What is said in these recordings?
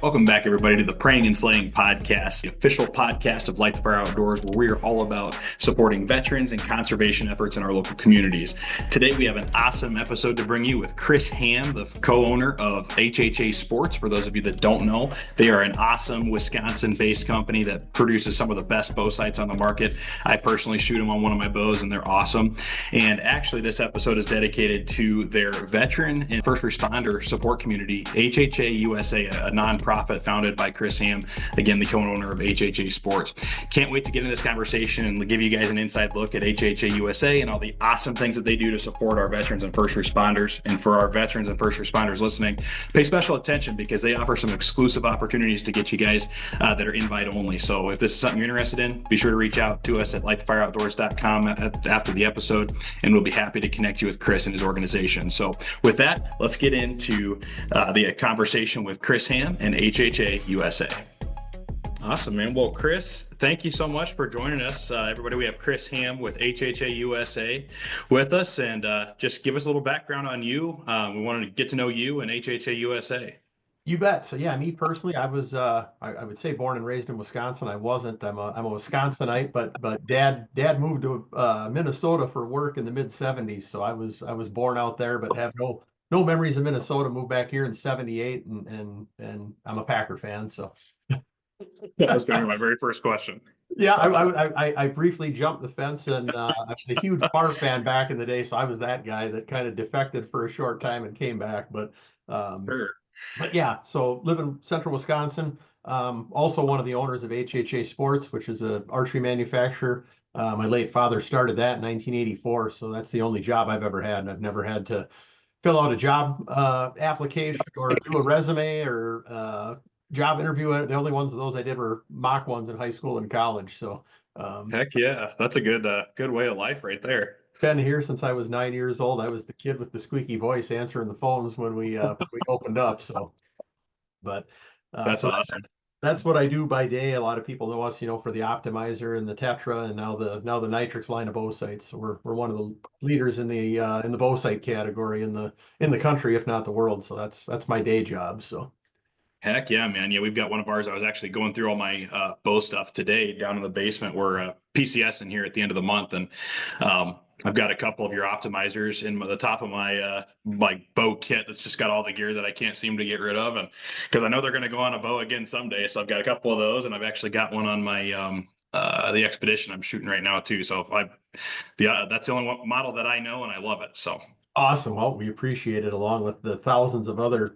Welcome back, everybody, to the Prayin and Slayin Podcast, the official podcast of Light the Fire Outdoors, where we are all about supporting veterans and conservation efforts in our local communities. Today, we have an awesome episode to bring you with Chris Hamm, the co-owner of HHA Sports. For those of you that don't know, they are an awesome Wisconsin-based company that produces some of the best bow sights on the market. I personally shoot them on one of my bows, and they're awesome. And actually, this episode is dedicated to their veteran and first responder support community, HHA USA, a nonprofit founded by Chris Hamm, again, the co-owner of HHA Sports. Can't wait to get into this conversation and give you guys an inside look at HHA USA and all the awesome things that they do to support our veterans and first responders. And for our veterans and first responders listening, pay special attention because they offer some exclusive opportunities to get you guys that are invite only. So if this is something you're interested in, be sure to reach out to us at lightthefireoutdoors.com after the episode, and we'll be happy to connect you with Chris and his organization. So with that, let's get into the conversation with Chris Hamm and HHA USA. Awesome, man. Well, Chris, thank you so much for joining us. Everybody, we have Chris Hamm with HHA USA with us, and just give us a little background on you. We wanted to get to know you and HHA USA. You bet. So yeah, me personally, I was I would say born and raised in Wisconsin. I wasn't. I'm a Wisconsinite, but dad moved to Minnesota for work in the mid '70s. So I was born out there, but have no memories of Minnesota. Moved back here in '78, and I'm a Packer fan. So That was going to be my very first question. yeah, I briefly jumped the fence, and I was a huge Favre fan back in the day. So I was that guy that kind of defected for a short time and came back. Sure. But yeah, so live in central Wisconsin. Also one of the owners of HHA Sports, which is an archery manufacturer. My late father started that in 1984, so that's the only job I've ever had. And I've never had to fill out a job application or do a resume or job interview. The only ones of those I did were mock ones in high school and college. So Heck yeah, that's a good way of life right there. been here since I was 9 years old. I was the kid with the squeaky voice answering the phones when we opened up. So, but That's so awesome. that's what I do by day. A lot of people know us, for the optimizer and the Tetra, and now the Nitrix line of bow sights. So we're one of the leaders in the bow sight category in the country, if not the world. So that's my day job. So. Heck yeah, man. Yeah, we've got one of ours. I was actually going through all my bow stuff today down in the basement. We're PCS in here at the end of the month, and I've got a couple of your optimizers in the top of my bow kit that's just got all the gear that I can't seem to get rid of, and because I know they're going to go on a bow again someday. So I've got a couple of those, and I've actually got one on my the Expedition I'm shooting right now too. So that's the only one model that I know, and I love it. So Awesome. Well, we appreciate it, along with the thousands of other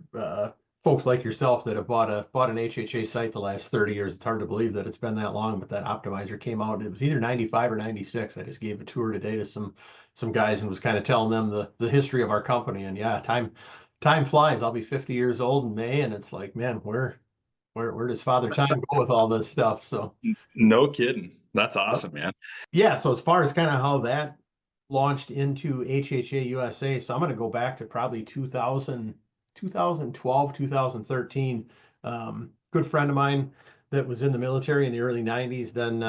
folks like yourself that have bought an HHA site the last 30 years. It's hard to believe that it's been that long, but that optimizer came out, and it was either 95 or 96. I just gave a tour today to some guys and was kind of telling them the history of our company. And yeah, time flies. I'll be 50 years old in May, and it's like, man, where does Father Time go with all this stuff? So no kidding. That's awesome, man. yeah. So as far as kind of how that launched into HHA USA, so I'm going to go back to probably 2012, 2013. Good friend of mine that was in the military in the early 90s. Then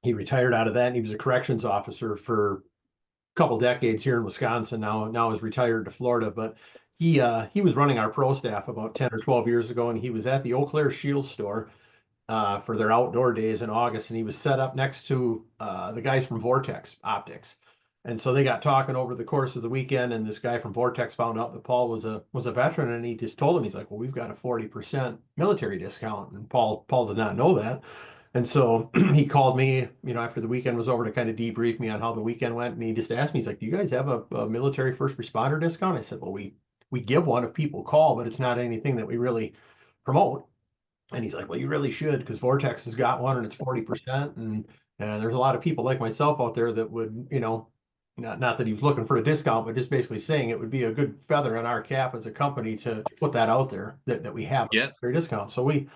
he retired out of that, and he was a corrections officer for a couple decades here in Wisconsin. Now is retired to Florida, but he was running our pro staff about 10 or 12 years ago, and he was at the Eau Claire Shield store for their outdoor days in August, and he was set up next to the guys from Vortex Optics. And so they got talking over the course of the weekend, and this guy from Vortex found out that Paul was a veteran, and he just told him, he's like, well, we've got a 40% military discount. And Paul did not know that. And so he called me, after the weekend was over, to kind of debrief me on how the weekend went. And he just asked me, he's like, do you guys have a military first responder discount? I said, well, we give one if people call, but it's not anything that we really promote. And he's like, well, you really should, because Vortex has got one and it's 40%. And there's a lot of people like myself out there that would, not that he was looking for a discount, but just basically saying it would be a good feather in our cap as a company to put that out there, that we have a discount. So we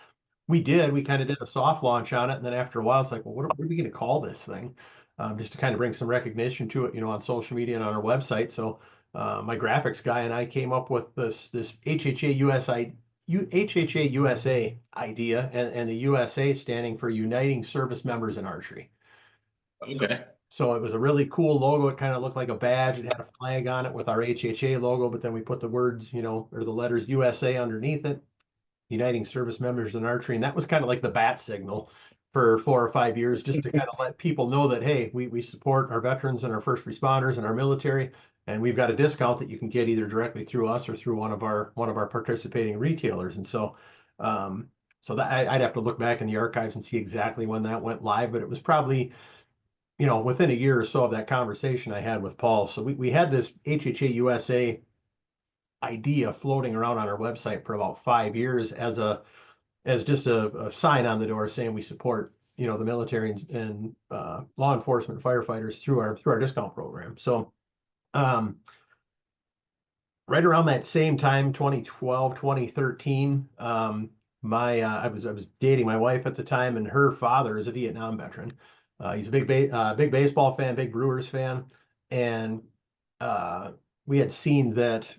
kind of did a soft launch on it. And then after a while, it's like, well, what are we going to call this thing? Just to kind of bring some recognition to it, on social media and on our website. So my graphics guy and I came up with this HHA USA idea, and the USA standing for Uniting Service Members in Archery. Okay. So it was a really cool logo. It kind of looked like a badge. It had a flag on it with our HHA logo, but then we put the words, or the letters USA underneath it. uniting service members in archery. And that was kind of like the bat signal for 4 or 5 years, just to kind of let people know that, hey, we support our veterans and our first responders and our military, and we've got a discount that you can get either directly through us or through one of our participating retailers. And so so that I'd have to look back in the archives and see exactly when that went live, but it was probably, within a year or so of that conversation I had with Paul. So we had this HHA USA idea floating around on our website for about 5 years as just a sign on the door saying we support, the military and law enforcement firefighters through our discount program. So right around that same time, 2012, 2013, I was dating my wife at the time, and her father is a Vietnam veteran. He's a big baseball fan, big Brewers fan, and we had seen that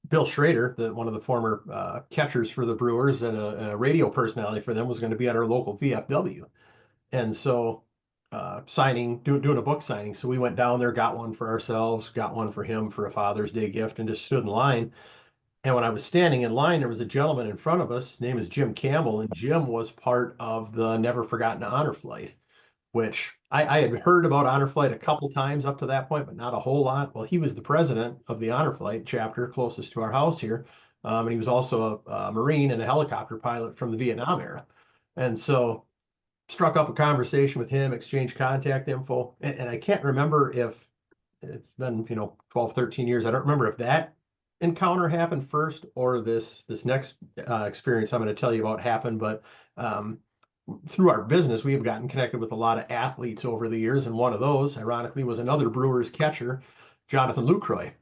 Bill Schrader, one of the former catchers for the Brewers and a radio personality for them, was going to be at our local VFW, and so doing a book signing. So we went down there, got one for ourselves, got one for him for a Father's Day gift, and just stood in line. And when I was standing in line, there was a gentleman in front of us. His name is Jim Campbell, and Jim was part of the Never Forgotten Honor Flight, which I had heard about Honor Flight a couple times up to that point, but not a whole lot. Well, he was the president of the Honor Flight chapter closest to our house here. And he was also a Marine and a helicopter pilot from the Vietnam era. And so struck up a conversation with him, exchanged contact info. And I can't remember if it's been, 12, 13 years. I don't remember if that encounter happened first or this next experience I'm going to tell you about happened. But through our business, we have gotten connected with a lot of athletes over the years. And one of those, ironically, was another Brewers catcher, Jonathan Lucroy.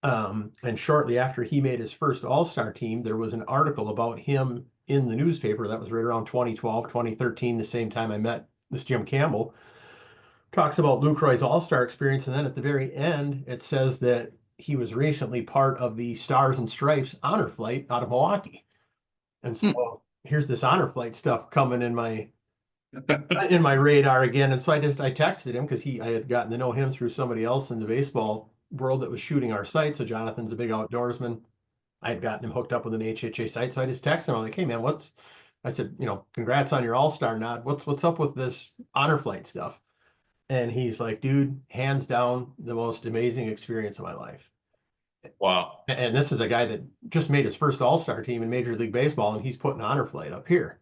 And shortly after he made his first All-Star team, there was an article about him in the newspaper. That was right around 2012, 2013, the same time I met this Jim Campbell. Talks about Lucroy's All-Star experience. And then at the very end, it says that he was recently part of the Stars and Stripes Honor Flight out of Milwaukee. And so here's this Honor Flight stuff coming in my radar again. And so I texted him because I had gotten to know him through somebody else in the baseball world that was shooting our site. So Jonathan's a big outdoorsman. I had gotten him hooked up with an HHA site. So I just texted him. I'm like, hey man, I said, congrats on your All-Star nod. What's up with this Honor Flight stuff? And he's like, dude, hands down, the most amazing experience of my life. Wow. And this is a guy that just made his first All-Star team in Major League Baseball, and he's putting Honor Flight up here.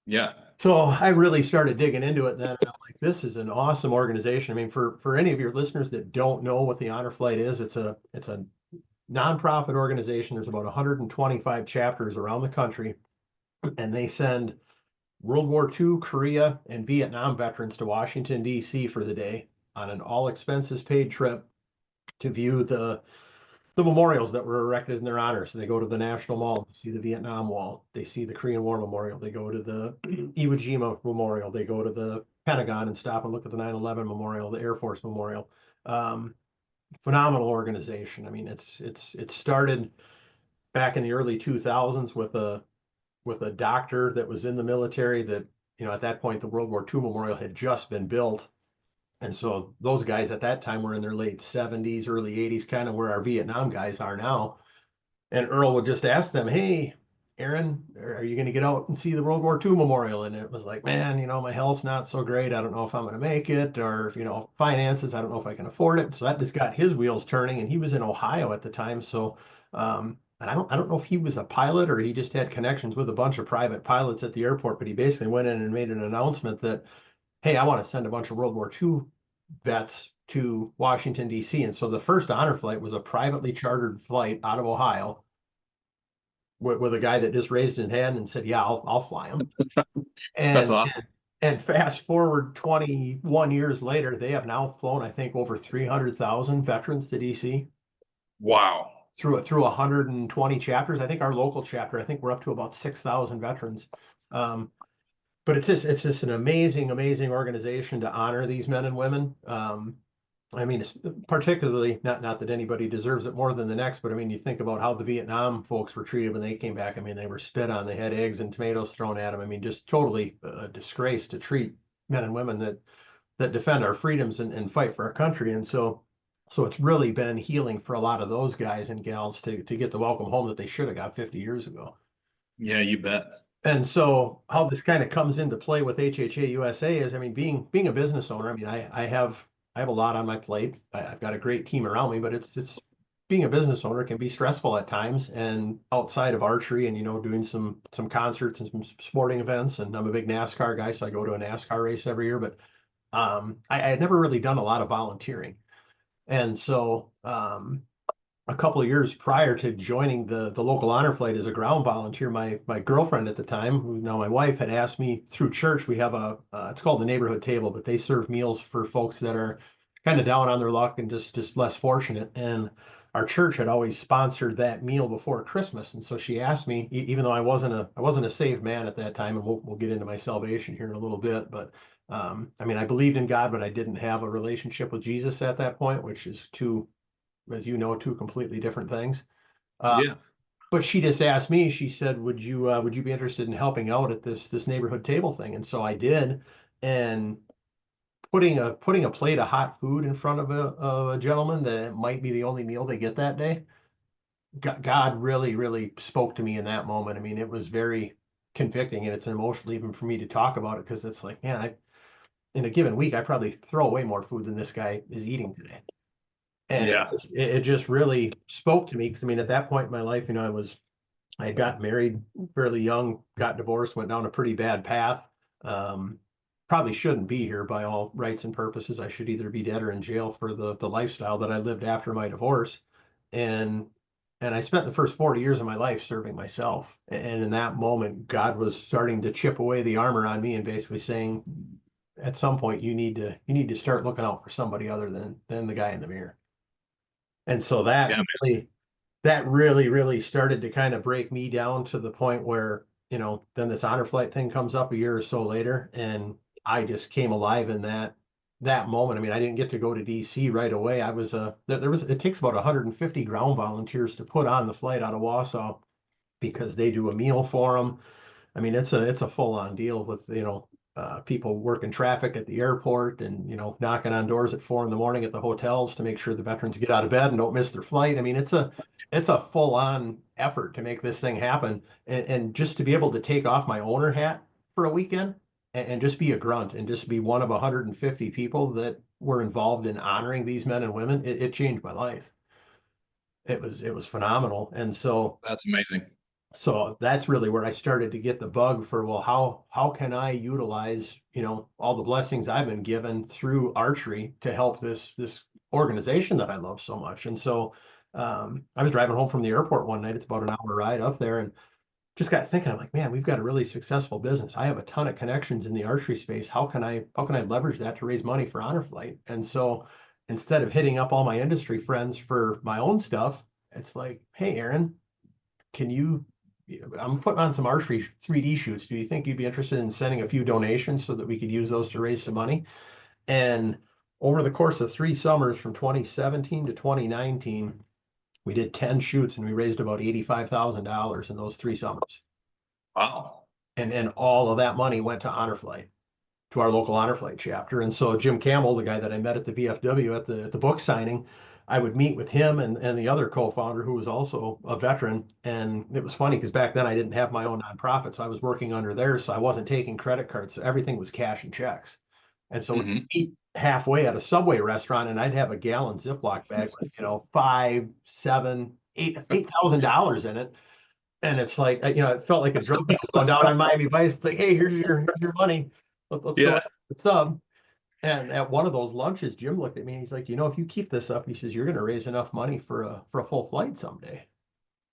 Yeah. So I really started digging into it then. And I'm like, this is an awesome organization. I mean, for any of your listeners that don't know what the Honor Flight is, it's a nonprofit organization. There's about 125 chapters around the country, and they send World War II, Korea, and Vietnam veterans to Washington, D.C. for the day on an all expenses paid trip to view the memorials that were erected in their honor. So they go to the National Mall, see the Vietnam Wall, they see the Korean War Memorial, they go to the Iwo Jima Memorial, they go to the Pentagon and stop and look at the 9/11 Memorial, the Air Force Memorial. Phenomenal organization. I mean, it started back in the early 2000s with a doctor that was in the military that, at that point, the World War II Memorial had just been built. And so those guys at that time were in their late 70s, early 80s, kind of where our Vietnam guys are now. And Earl would just ask them, hey, Aaron, are you going to get out and see the World War II Memorial? And it was like, man, my health's not so great. I don't know if I'm going to make it, or, finances, I don't know if I can afford it. So that just got his wheels turning. And he was in Ohio at the time. So, and I don't know if he was a pilot or he just had connections with a bunch of private pilots at the airport, but he basically went in and made an announcement that, hey, I want to send a bunch of World War II vets to Washington, D.C. And so the first Honor Flight was a privately chartered flight out of Ohio with a guy that just raised his hand and said, yeah, I'll fly him. And that's awesome. And fast forward 21 years later, they have now flown, I think, over 300,000 veterans to D.C. Wow. Through 120 chapters. I think our local chapter, I think we're up to about 6,000 veterans. But it's just an amazing organization to honor these men and women. I mean, it's particularly not that anybody deserves it more than the next, but I mean, you think about how the Vietnam folks were treated when they came back. I mean, they were spit on, they had eggs and tomatoes thrown at them. I mean, just totally a disgrace to treat men and women that defend our freedoms and fight for our country. And so So it's really been healing for a lot of those guys and gals to get the welcome home that they should have got 50 years ago. Yeah, you bet. And so how this kind of comes into play with HHA USA is, I mean, being a business owner, I mean, I have a lot on my plate. I've got a great team around me, but it's being a business owner can be stressful at times. And outside of archery and, doing some concerts and some sporting events, and I'm a big NASCAR guy, so I go to a NASCAR race every year, but I had never really done a lot of volunteering. And so a couple of years prior to joining the local honor flight as a ground volunteer, my girlfriend at the time, who now my wife, had asked me through church. We have it's called the neighborhood table, but they serve meals for folks that are kind of down on their luck and just less fortunate. And our church had always sponsored that meal before Christmas. And so she asked me, even though I wasn't a saved man at that time, and we'll get into my salvation here in a little bit, but I mean, I believed in God, but I didn't have a relationship with Jesus at that point, which is as you know, two completely different things. Yeah. But she just asked me, she said, would you be interested in helping out at this neighborhood table thing? And so I did. And putting a plate of hot food in front of a gentleman that might be the only meal they get that day, God really, really spoke to me in that moment. I mean, it was very convicting, and it's emotional even for me to talk about it, because it's like, man, in a given week, I probably throw away more food than this guy is eating today. And Yeah. it just really spoke to me, because I mean, at that point in my life, I had gotten married fairly young, got divorced, went down a pretty bad path. Probably shouldn't be here by all rights and purposes. I should either be dead or in jail for the lifestyle that I lived after my divorce. And I spent the first 40 years of my life serving myself. And in that moment, God was starting to chip away the armor on me and basically saying, at some point, you need to start looking out for somebody other than the guy in the mirror. And so Yeah. that really started to kind of break me down to the point where, then this honor flight thing comes up a year or so later, and I just came alive in that moment. I mean, I didn't get to go to DC right away. I was it takes about 150 ground volunteers to put on the flight out of Wausau, because they do a meal for them. I mean, it's a full on deal with, people working traffic at the airport, and, knocking on doors at 4 a.m. at the hotels to make sure the veterans get out of bed and don't miss their flight. I mean, it's a full on effort to make this thing happen. And just to be able to take off my owner hat for a weekend and just be a grunt and just be one of 150 people that were involved in honoring these men and women, it changed my life. It was phenomenal. And That's amazing. so that's really where I started to get the bug for, well, how can I utilize, all the blessings I've been given through archery to help this organization that I love so much. And so I was driving home from the airport one night. It's about an hour ride up there, and just got thinking, I'm like, man, we've got a really successful business. I have a ton of connections in the archery space. How can I leverage that to raise money for Honor Flight? And so instead of hitting up all my industry friends for my own stuff, it's like, hey, Aaron, I'm putting on some archery 3D shoots. Do you think you'd be interested in sending a few donations so that we could use those to raise some money? And over the course of 3 summers from 2017 to 2019, we did 10 shoots, and we raised about $85,000 in those 3 summers. Wow. And all of that money went to Honor Flight, to our local Honor Flight chapter. And so Jim Campbell, the guy that I met at the VFW at the book signing, I would meet with him and the other co-founder, who was also a veteran. And it was funny, because back then I didn't have my own nonprofit, so I was working under theirs, so I wasn't taking credit cards. So everything was cash and checks. And so we'd eat halfway at a Subway restaurant, and I'd have a gallon Ziploc bag with, $5, $7, $8,000 in it. And it's like, it felt like a drug deal going down on Miami Vice. It's like, hey, here's your money. Let's go Yeah. have a sub. And at one of those lunches, Jim looked at me and he's like, if you keep this up, he says, you're going to raise enough money for a full flight someday.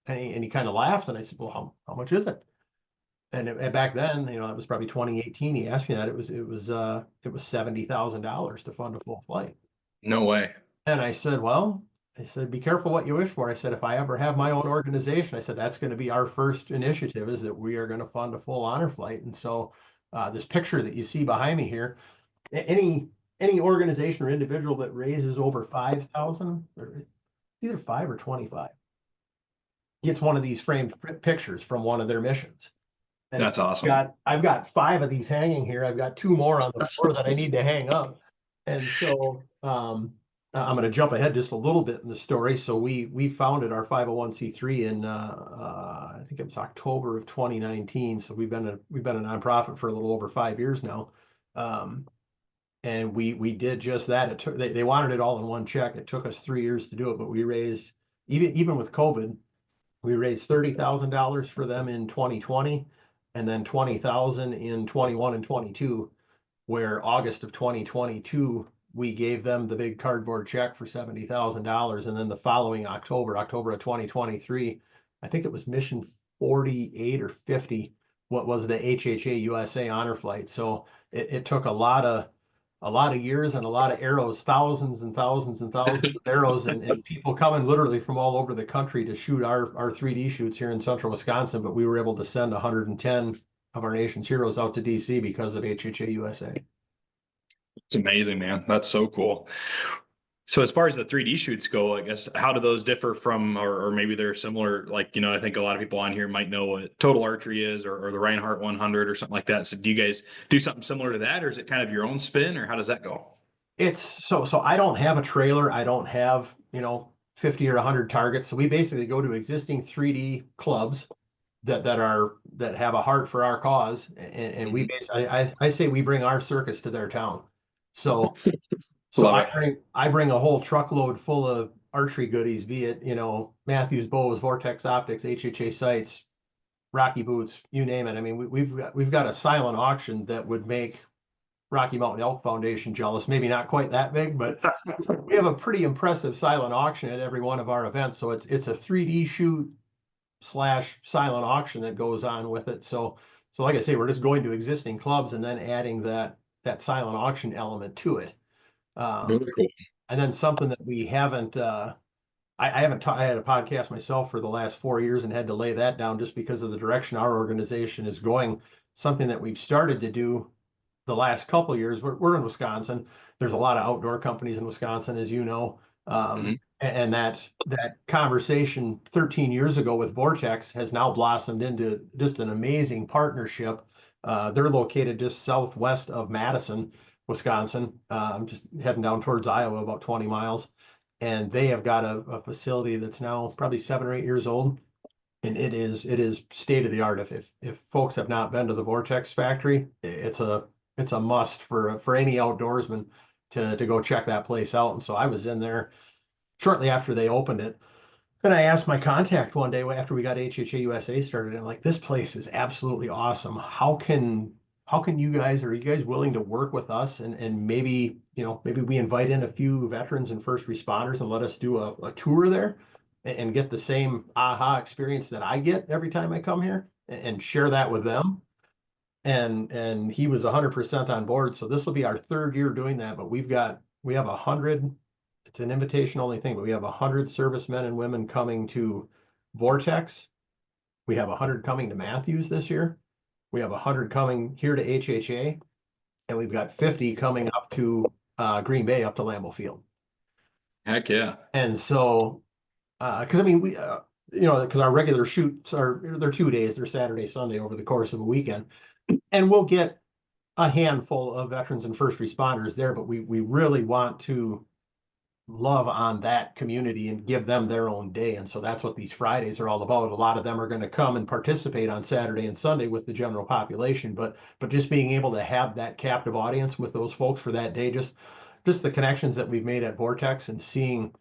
And he kind of laughed, and I said, well, how much is it? And back then, it was probably 2018. He asked me that. It was $70,000 to fund a full flight. No way. And I said, be careful what you wish for. I said, if I ever have my own organization, I said, that's going to be our first initiative, is that we are going to fund a full honor flight. And so this picture that you see behind me here, any organization or individual that raises over 5,000, or either 5 or 25, gets one of these framed pictures from one of their missions. And That's awesome. I've got 5 of these hanging here. I've got 2 more on the floor that I need to hang up. And so I'm going to jump ahead just a little bit in the story. So we founded our 501c3 in I think it was October of 2019. So we've been a nonprofit for a little over 5 years now, and we did just that. It took they wanted it all in one check. It took us 3 years to do it, but we raised even with COVID, we raised $30,000 for them in 2020, and then 20,000 in 21 and 22. Where August of 2022, we gave them the big cardboard check for $70,000. And then the following October of 2023, I think it was mission 48 or 50, what was the HHA USA honor flight. So it took a lot of years and a lot of arrows, thousands and thousands and thousands of arrows, and people coming literally from all over the country to shoot our 3D shoots here in central Wisconsin. But we were able to send 110 of our nation's heroes out to DC because of HHA USA. It's amazing, man. That's so cool. So as far as the 3D shoots go, I guess, how do those differ from, or maybe they're similar? Like, I think a lot of people on here might know what Total Archery is, or the Reinhardt 100 or something like that. So do you guys do something similar to that, or is it kind of your own spin, or how does that go? It's so I don't have a trailer. I don't have, 50 or 100 targets. So we basically go to existing 3D clubs that have a heart for our cause, and we I say we bring our circus to their town. So I bring a whole truckload full of archery goodies, be it Matthews bows, Vortex optics, HHA sights, Rocky boots, you name it. I mean, we've got a silent auction that would make Rocky Mountain Elk Foundation jealous. Maybe not quite that big, but we have a pretty impressive silent auction at every one of our events. So it's a 3D shoot / silent auction that goes on with it. So like I say, we're just going to existing clubs and then adding that silent auction element to it. Really cool. And then something that we haven't, I had a podcast myself for the last 4 years and had to lay that down just because of the direction our organization is going. Something that we've started to do the last couple of years. We're in Wisconsin. There's a lot of outdoor companies in Wisconsin, as you know. And that conversation 13 years ago with Vortex has now blossomed into just an amazing partnership. They're located just southwest of Madison, Wisconsin, just heading down towards Iowa, about 20 miles. And they have got a facility that's now probably 7 or 8 years old. And it is state of the art. If folks have not been to the Vortex factory, it's a must for any outdoorsman to go check that place out. And so I was in there shortly after they opened it. And I asked my contact one day after we got HHA USA started, and I'm like, this place is absolutely awesome. How can you guys, are you guys willing to work with us and maybe we invite in a few veterans and first responders and let us do a tour there and get the same aha experience that I get every time I come here and share that with them. And he was 100% on board. So this will be our 3rd year doing that, but we have 100. It's an invitation only thing, but we have 100 servicemen and women coming to Vortex. We have 100 coming to Matthews this year. We have 100 coming here to HHA, and we've got 50 coming up to Green Bay, up to Lambeau Field. Heck yeah! And so, because I mean, we, because our regular shoots they're 2 days, they're Saturday, Sunday over the course of a weekend, and we'll get a handful of veterans and first responders there, but we really want to love on that community and give them their own day. And so that's what these Fridays are all about. A lot of them are going to come and participate on Saturday and Sunday with the general population, but just being able to have that captive audience with those folks for that day, just the connections that we've made at Vortex and seeing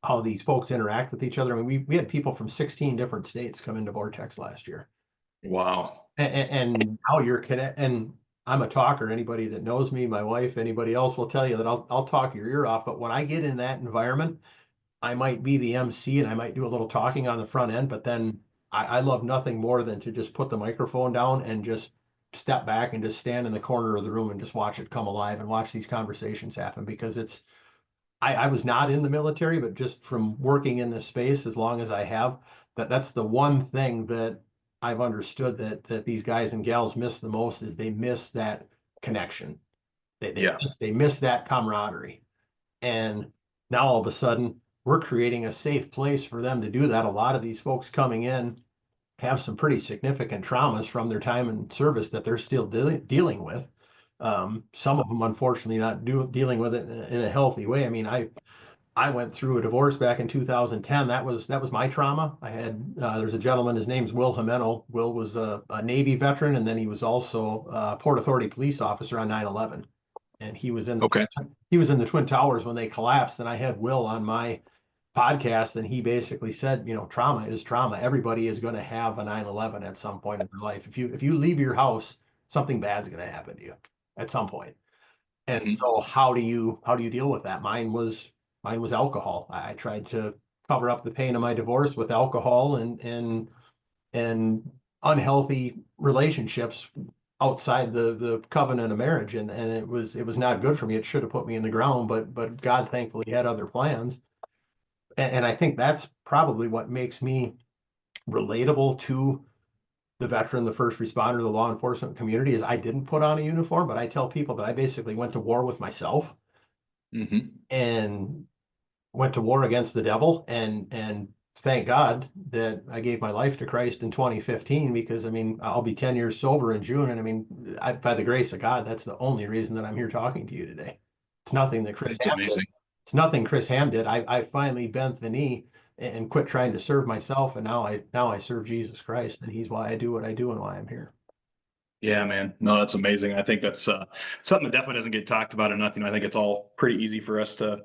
how these folks interact with each other. I mean, we had people from 16 different states come into Vortex last year. Wow. And how you're and I'm a talker. Anybody that knows me, my wife, anybody else will tell you that I'll talk your ear off. But when I get in that environment, I might be the MC and I might do a little talking on the front end. But then I love nothing more than to just put the microphone down and just step back and just stand in the corner of the room and just watch it come alive and watch these conversations happen. Because I was not in the military, but just from working in this space as long as I have, that's the one thing that I've understood that these guys and gals miss the most is they miss that connection. They miss that camaraderie. And now all of a sudden we're creating a safe place for them to do that. A lot of these folks coming in have some pretty significant traumas from their time in service that they're still dealing with. Some of them, unfortunately, not dealing with it in a healthy way. I mean, I went through a divorce back in 2010. That was my trauma. I had there's a gentleman. His name's Will Jimeno. Will was a Navy veteran, and then he was also a Port Authority police officer on 9/11. And Okay. he was in the Twin Towers when they collapsed. And I had Will on my podcast, and he basically said, trauma is trauma. Everybody is going to have a 9/11 at some point in their life. If you leave your house, something bad's going to happen to you at some point. And so how do you deal with that? Mine was alcohol. I tried to cover up the pain of my divorce with alcohol and unhealthy relationships outside the covenant of marriage. And it was not good for me. It should have put me in the ground, but God thankfully had other plans. And I think that's probably what makes me relatable to the veteran, the first responder, the law enforcement community, is I didn't put on a uniform, but I tell people that I basically went to war with myself and went to war against the devil. And thank God that I gave my life to Christ in 2015, because I mean, I'll be 10 years sober in June. And I mean, by the grace of God, that's the only reason that I'm here talking to you today. It's nothing that Chris Hamm did. It's nothing Chris Hamm did. I finally bent the knee and quit trying to serve myself. And now I serve Jesus Christ, and he's why I do what I do and why I'm here. Yeah, man. No, that's amazing. I think that's something that definitely doesn't get talked about enough. I think it's all pretty easy for us to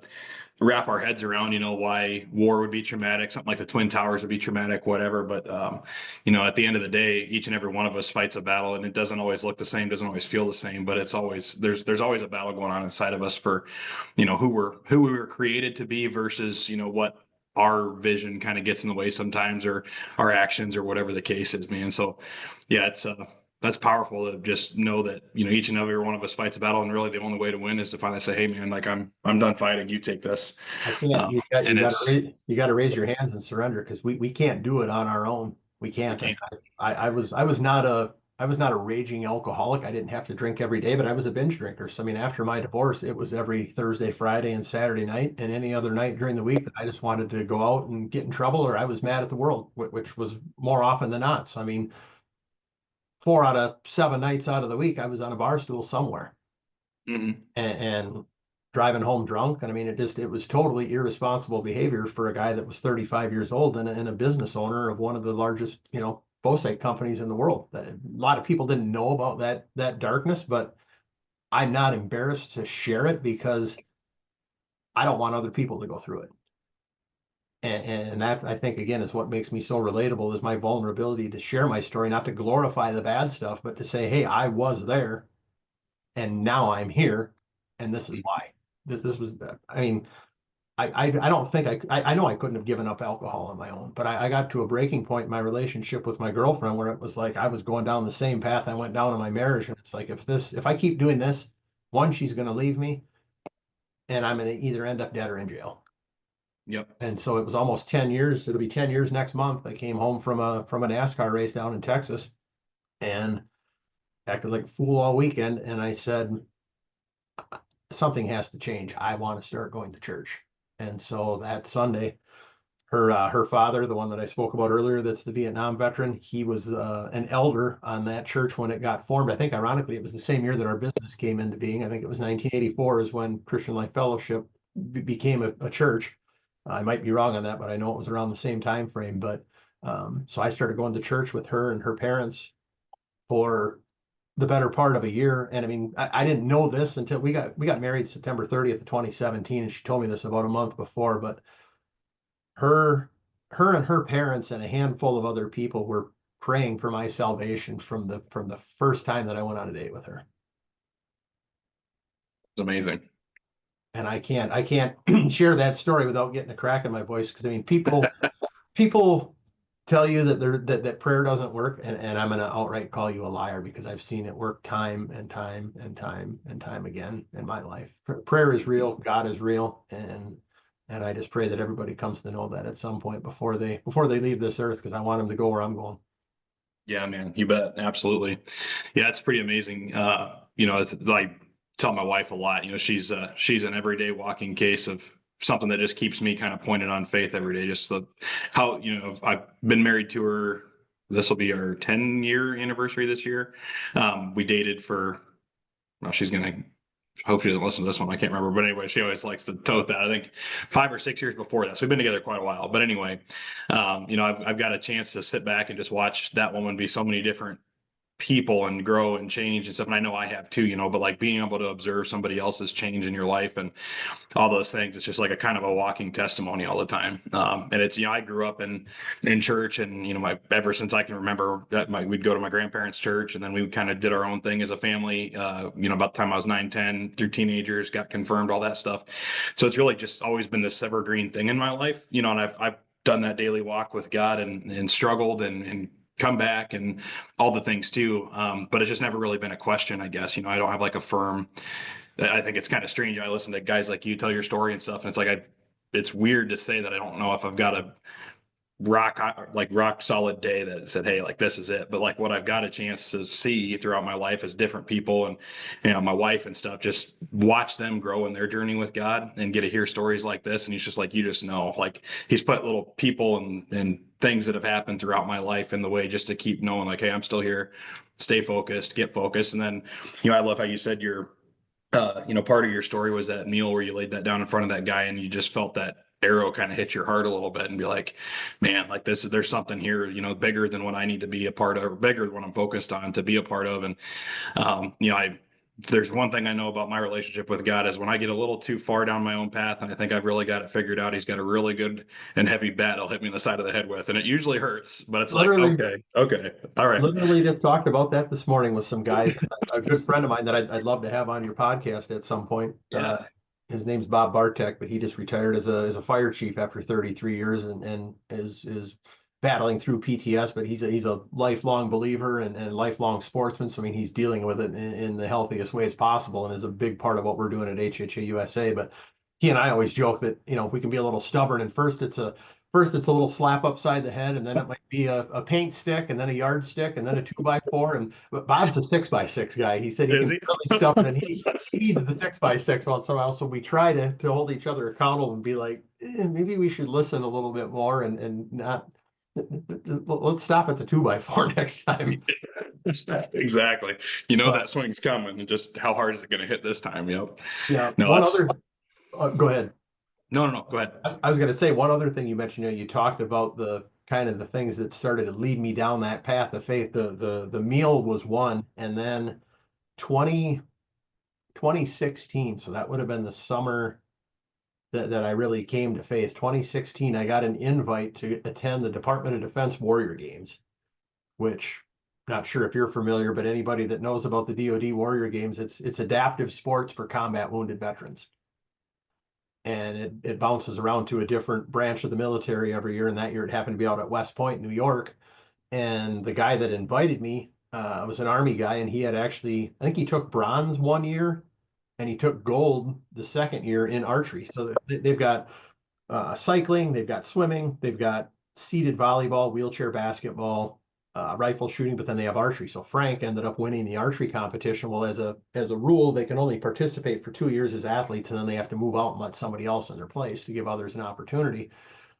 wrap our heads around, why war would be traumatic, something like the Twin Towers would be traumatic, whatever. But, at the end of the day, each and every one of us fights a battle, and it doesn't always look the same, doesn't always feel the same, but it's always, there's always a battle going on inside of us for, who we were created to be versus, what our vision kind of gets in the way sometimes, or our actions, or whatever the case is, man. So yeah, that's powerful to just know that, each and every one of us fights a battle, and really the only way to win is to finally say, hey man, like I'm done fighting, you take this. I can't, you got to raise your hands and surrender, because we can't do it on our own. We can't. I was not a raging alcoholic. I didn't have to drink every day, but I was a binge drinker. So I mean, after my divorce, it was every Thursday, Friday, and Saturday night, and any other night during the week that I just wanted to go out and get in trouble, or I was mad at the world, which was more often than not. So I mean, 4 out of 7 nights out of the week, I was on a bar stool somewhere and driving home drunk. And I mean, it was totally irresponsible behavior for a guy that was 35 years old and a business owner of one of the largest, bow sight companies in the world. A lot of people didn't know about that darkness, but I'm not embarrassed to share it, because I don't want other people to go through it. And that, I think, again, is what makes me so relatable, is my vulnerability to share my story, not to glorify the bad stuff, but to say, hey, I was there and now I'm here. And this is why. This was, I mean, I don't think I know I couldn't have given up alcohol on my own, but I got to a breaking point in my relationship with my girlfriend where it was like I was going down the same path I went down in my marriage. And it's like, if I keep doing this, one, she's going to leave me, and I'm going to either end up dead or in jail. Yep. And so it was almost 10 years. It'll be 10 years next month. I came home from a NASCAR race down in Texas and acted like a fool all weekend. And I said, something has to change. I want to start going to church. And so that Sunday, her father, the one that I spoke about earlier, that's the Vietnam veteran, he was an elder on that church when it got formed. I think, ironically, it was the same year that our business came into being. I think it was 1984 is when Christian Life Fellowship became a church. I might be wrong on that, but I know it was around the same time frame. But so I started going to church with her and her parents for the better part of a year. And I mean, I didn't know this until we got married September 30th of 2017, and she told me this about a month before. But her and her parents and a handful of other people were praying for my salvation from the first time that I went on a date with her. It's amazing. And I can't share that story without getting a crack in my voice, because I mean, people tell you that prayer doesn't work, and I'm going to outright call you a liar, because I've seen it work time and time and time and time again in my life. Prayer is real, God is real, and I just pray that everybody comes to know that at some point before they leave this earth, because I want them to go where I'm going. Yeah, man, you bet. Absolutely. Yeah, it's pretty amazing. It's like, tell my wife a lot, she's an everyday walking case of something that just keeps me kind of pointed on faith every day. Just how, I've been married to her. This will be our 10-year anniversary this year. We dated for well, she's going to hope she doesn't listen to this one. I can't remember. But anyway, she always likes to tote that. I think 5 or 6 years before that. So we've been together quite a while. But anyway, I've got a chance to sit back and just watch that woman be so many different people and grow and change and stuff. And I know I have too, but like being able to observe somebody else's change in your life and all those things, it's just like a kind of a walking testimony all the time. And it's, I grew up in church, and, ever since I can remember that we'd go to my grandparents' church, and then we kind of did our own thing as a family, about the time I was 9, 10 through teenagers, got confirmed, all that stuff. So it's really just always been this evergreen thing in my life, and I've done that daily walk with God and struggled and come back and all the things too. But it's just never really been a question, I guess. I don't have like a firm. I think it's kind of strange. I listen to guys like you tell your story and stuff, and it's like it's weird to say that I don't know if I've got a rock solid day that said, hey, like this is it. But like what I've got a chance to see throughout my life is different people, and my wife and stuff, just watch them grow in their journey with God and get to hear stories like this. And he's just like, you just know, like he's put little people and things that have happened throughout my life in the way just to keep knowing like, hey, I'm still here, stay focused, get focused. And then, I love how you said part of your story was that meal where you laid that down in front of that guy and you just felt that arrow kind of hit your heart a little bit and be like, man, like there's something here, bigger than what I need to be a part of, or bigger than what I'm focused on to be a part of. And, there's one thing I know about my relationship with God is when I get a little too far down my own path and I think I've really got it figured out, he's got a really good and heavy bat he'll hit me in the side of the head with. And it usually hurts, but it's Literally, like, okay. All right. literally just talked about that this morning with some guys. A good friend of mine that I'd love to have on your podcast at some point. Yeah. His name's Bob Bartek, but he just retired as a fire chief after 33 years and is battling through PTS, but he's a lifelong believer and lifelong sportsman. So I mean, he's dealing with it in the healthiest ways possible, and is a big part of what we're doing at HHA USA. But he and I always joke that if we can be a little stubborn, and first it's a little slap upside the head, and then it might be a paint stick, and then a yardstick, and then a 2x4. But Bob's a 6x6 guy. He said he Is can he? really stubborn, and he needs the 6x6 once in a while. So we try to hold each other accountable and be like, maybe we should listen a little bit more and not. Let's stop at the 2x4 next time. Exactly. That swing's coming, and just how hard is it going to hit this time? Yep. Yeah. No, One other. Go ahead. No. Go ahead. I was going to say one other thing you mentioned. You talked about the kind of the things that started to lead me down that path of faith. The meal was one, and then 2016. So that would have been the summer that I really came to faith. 2016, I got an invite to attend the Department of Defense Warrior Games, which not sure if you're familiar, but anybody that knows about the DoD Warrior Games, it's adaptive sports for combat wounded veterans. And it bounces around to a different branch of the military every year. And that year it happened to be out at West Point, New York. And the guy that invited me was an Army guy, and he had actually, I think he took bronze one year, and he took gold the second year in archery. So they've got cycling, they've got swimming, they've got seated volleyball, wheelchair basketball, rifle shooting, but then they have archery. So Frank ended up winning the archery competition. Well, as a rule, they can only participate for 2 years as athletes, and then they have to move out and let somebody else in their place to give others an opportunity.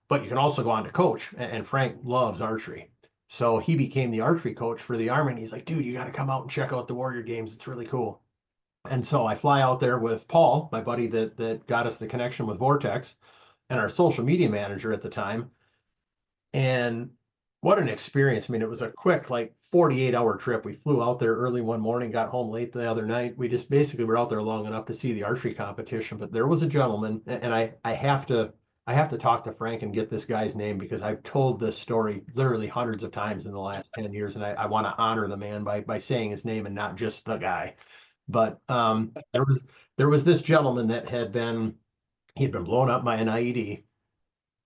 But you can also go on to coach, and Frank loves archery. So he became the archery coach for the Army, and he's like, dude, you got to come out and check out the Warrior Games. It's really cool. And so I fly out there with Paul, my buddy that got us the connection with Vortex, and our social media manager at the time. And what an experience. I mean, it was a quick, like 48-hour trip. We flew out there early one morning, got home late the other night. We just basically were out there long enough to see the archery competition. But there was a gentleman, and I have to talk to Frank and get this guy's name, because I've told this story literally hundreds of times in the last 10 years. And I want to honor the man by saying his name and not just the guy. But there was this gentleman that he'd been blown up by an IED.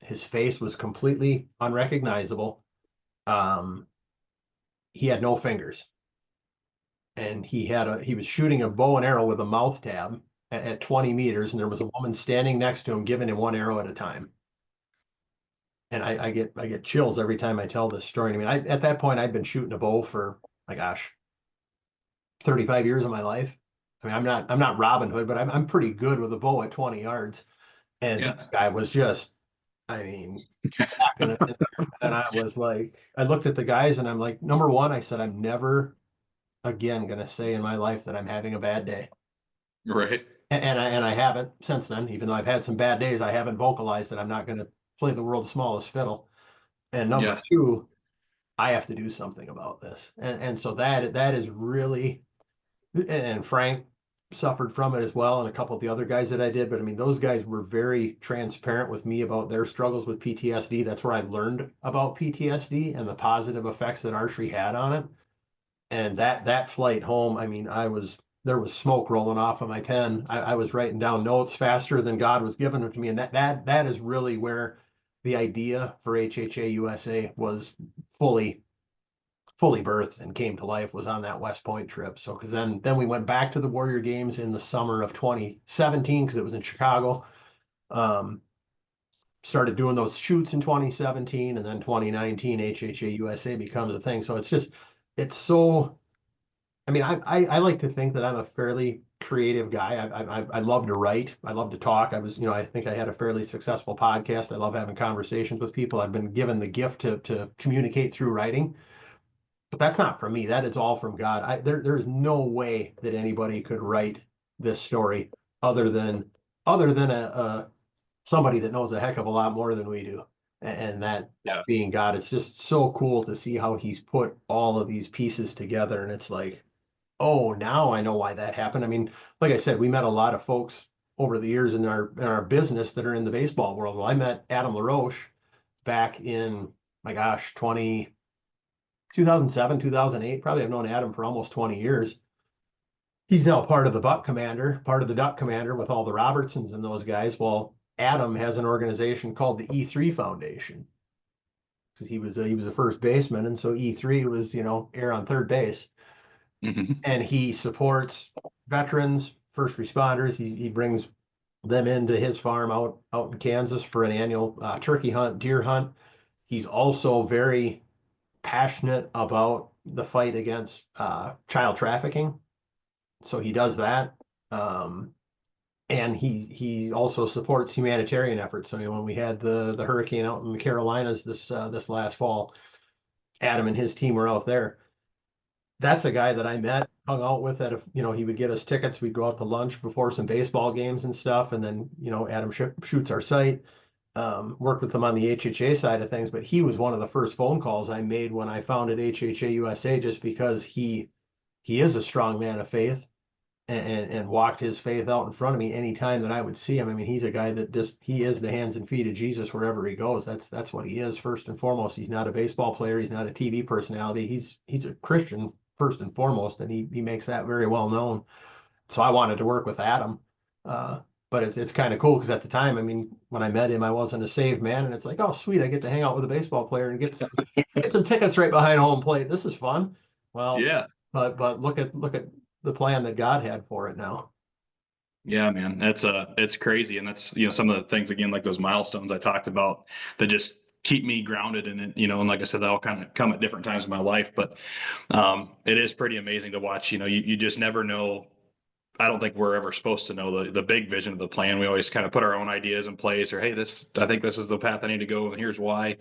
His face was completely unrecognizable. He had no fingers, and he was shooting a bow and arrow with a mouth tab at 20 meters, and there was a woman standing next to him giving him one arrow at a time. And I get chills every time I tell this story. I mean, at that point I'd been shooting a bow for, my gosh, 35 years of my life. I mean, I'm not Robin Hood, but I'm pretty good with a bow at 20 yards. And this guy was just, I mean, and I was like, I looked at the guys and I'm like, number one, I said, I'm never again going to say in my life that I'm having a bad day. Right. And I haven't since then, even though I've had some bad days, I haven't vocalized that I'm not going to play the world's smallest fiddle. And number Yeah. two, I have to do something about this. And so that is really, and Frank suffered from it as well, and a couple of the other guys that I did. But I mean, those guys were very transparent with me about their struggles with PTSD. That's where I learned about PTSD and the positive effects that archery had on it. And that flight home, I mean, there was smoke rolling off of my pen. I was writing down notes faster than God was giving them to me. And that is really where the idea for HHA USA was fully birthed and came to life, was on that West Point trip. So because then we went back to the Warrior Games in the summer of 2017 because it was in Chicago. Started doing those shoots in 2017, and then 2019 HHA USA becomes a thing. So it's so, I mean, I like to think that I'm a fairly creative guy. I love to write. I love to talk. I think I had a fairly successful podcast. I love having conversations with people. I've been given the gift to communicate through writing. But that's not from me. That is all from God. There's no way that anybody could write this story other than a somebody that knows a heck of a lot more than we do. And that Yeah. being God, it's just so cool to see how he's put all of these pieces together. And it's like, oh, now I know why that happened. I mean, like I said, we met a lot of folks over the years in our business that are in the baseball world. Well, I met Adam LaRoche back in, my gosh, 2007, 2008. Probably I've known Adam for almost 20 years. He's now part of the Duck Commander with all the Robertsons and those guys. Well, Adam has an organization called the E3 Foundation because he was a first baseman, and so E3 was air on third base, and he supports veterans, first responders. He brings them into his farm out in Kansas for an annual turkey hunt, deer hunt. He's also very passionate about the fight against child trafficking, so he does that. And he also supports humanitarian efforts. So when we had the hurricane out in the Carolinas this last fall, Adam and his team were out there. That's a guy that I met, hung out with he would get us tickets. We'd go out to lunch before some baseball games and stuff. And then, Adam shoots our site, worked with him on the HHA side of things. But he was one of the first phone calls I made when I founded HHA USA, just because he is a strong man of faith and walked his faith out in front of me anytime that I would see him. I mean, he's a guy that he is the hands and feet of Jesus wherever he goes. That's what he is first and foremost. He's not a baseball player. He's not a TV personality. He's a Christian first and foremost, and he makes that very well known. So I wanted to work with Adam. But it's kind of cool because at the time, I mean, when I met him, I wasn't a saved man, and it's like, oh, sweet, I get to hang out with a baseball player and get some tickets right behind home plate. This is fun. Well, Yeah. but look at the plan that God had for it now. Yeah, man, it's crazy. And that's, some of the things, again, like those milestones I talked about that just keep me grounded in it, and like I said, that all kind of come at different times in my life, but it is pretty amazing to watch. You just never know. I don't think we're ever supposed to know the big vision of the plan. We always kind of put our own ideas in place, or, hey, I think this is the path I need to go, and here's why.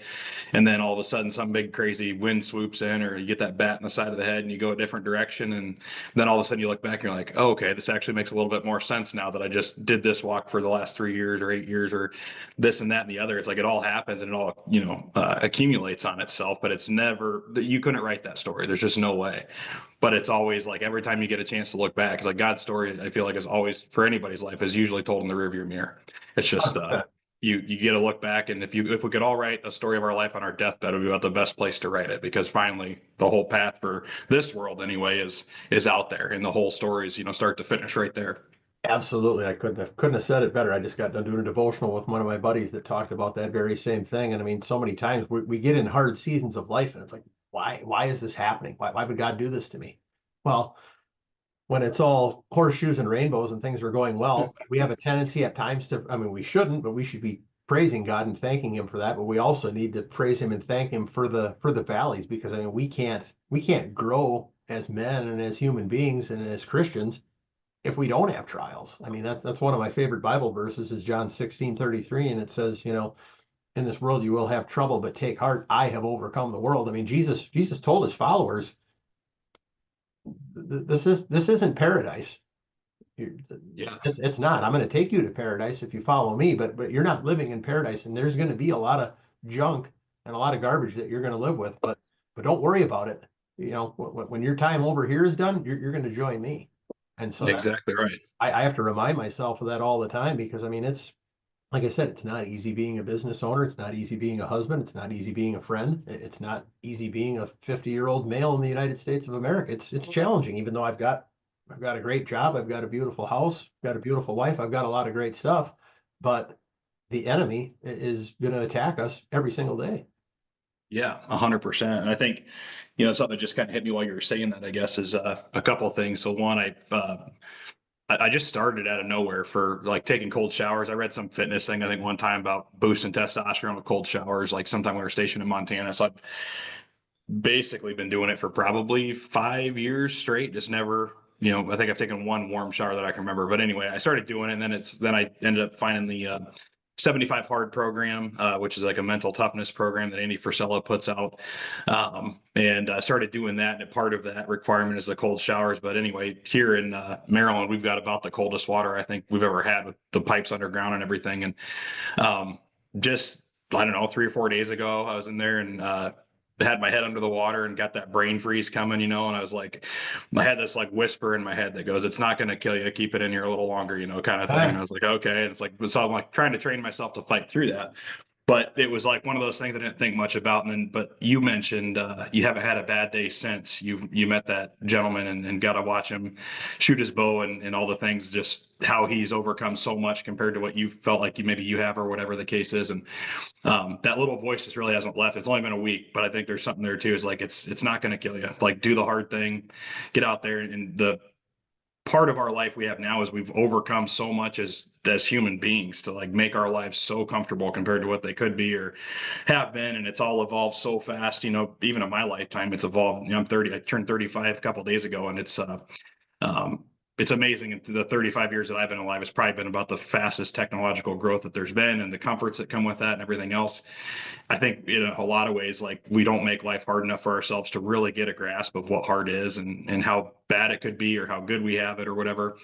And then all of a sudden some big crazy wind swoops in, or you get that bat in the side of the head and you go a different direction. And then all of a sudden you look back and you're like, oh, okay, this actually makes a little bit more sense now that I just did this walk for the last 3 years or 8 years or this and that and the other. It's like it all happens and it all, accumulates on itself, but it's never, you couldn't write that story. There's just no way. But it's always like every time you get a chance to look back, it's like God's story, I feel like, is always, for anybody's life, is usually told in the rearview mirror. It's just you get to look back, and if we could all write a story of our life on our deathbed, it would be about the best place to write it, because finally the whole path for this world anyway is out there, and the whole story is start to finish right there. Absolutely. I couldn't have said it better. I just got done doing a devotional with one of my buddies that talked about that very same thing. And I mean, so many times we get in hard seasons of life, and it's like, why is this happening? Why would God do this to me? Well, when it's all horseshoes and rainbows and things are going well, we have a tendency at times to, I mean, we shouldn't, but we should be praising God and thanking him for that. But we also need to praise him and thank him for the valleys, because I mean, we can't grow as men and as human beings and as Christians if we don't have trials. I mean, that's one of my favorite Bible verses is John 16:33. And it says, in this world you will have trouble, but take heart, I have overcome the world. I mean, Jesus told his followers, this isn't paradise. Yeah. It's not. I'm going to take you to paradise if you follow me, but you're not living in paradise, and there's going to be a lot of junk and a lot of garbage that you're going to live with. But don't worry about it. You know, when your time over here is done, you're going to join me. And so that Exactly right. I have to remind myself of that all the time because I mean, it's like I said, it's not easy being a business owner. It's not easy being a husband. It's not easy being a friend. It's not easy being a 50-year-old male in the United States of America. It's challenging, even though I've got a great job. I've got a beautiful house, got a beautiful wife. I've got a lot of great stuff, but the enemy is going to attack us every single day. Yeah, 100%. And I think, something that just kind of hit me while you were saying that, I guess, is a couple of things. So one, I just started out of nowhere for like taking cold showers. I read some fitness thing, I think one time about boosting testosterone with cold showers, like sometime when we were stationed in Montana. So I've basically been doing it for probably 5 years straight. Just never, I think I've taken one warm shower that I can remember. But anyway, I started doing it, and then I ended up finding the 75 Hard program, which is like a mental toughness program that Andy Frisella puts out. And started doing that. And part of that requirement is the cold showers. But anyway, here in Maryland, we've got about the coldest water I think we've ever had with the pipes underground and everything. And just, I don't know, 3 or 4 days ago, I was in there and had my head under the water and got that brain freeze coming, and I was like, I had this like whisper in my head that goes, "It's not going to kill you. Keep it in here a little longer," kind of thing. And I was like, okay. And it's like, so I'm like trying to train myself to fight through that. But it was like one of those things I didn't think much about. And then, but you mentioned you haven't had a bad day since you met that gentleman and got to watch him shoot his bow and all the things, just how he's overcome so much compared to what you felt like maybe you have or whatever the case is. And that little voice just really hasn't left. It's only been a week, but I think there's something there too. Is like it's not going to kill you. Like do the hard thing, get out there, and the part of our life we have now is we've overcome so much as human beings to like make our lives so comfortable compared to what they could be or have been, and it's all evolved so fast. Even in my lifetime it's evolved. I'm 30. I turned 35 a couple of days ago, and it's amazing. And the 35 years that I've been alive, it's probably been about the fastest technological growth that there's been, and the comforts that come with that and everything else. I think in a lot of ways, like we don't make life hard enough for ourselves to really get a grasp of what hard is and how bad it could be or how good we have it or whatever.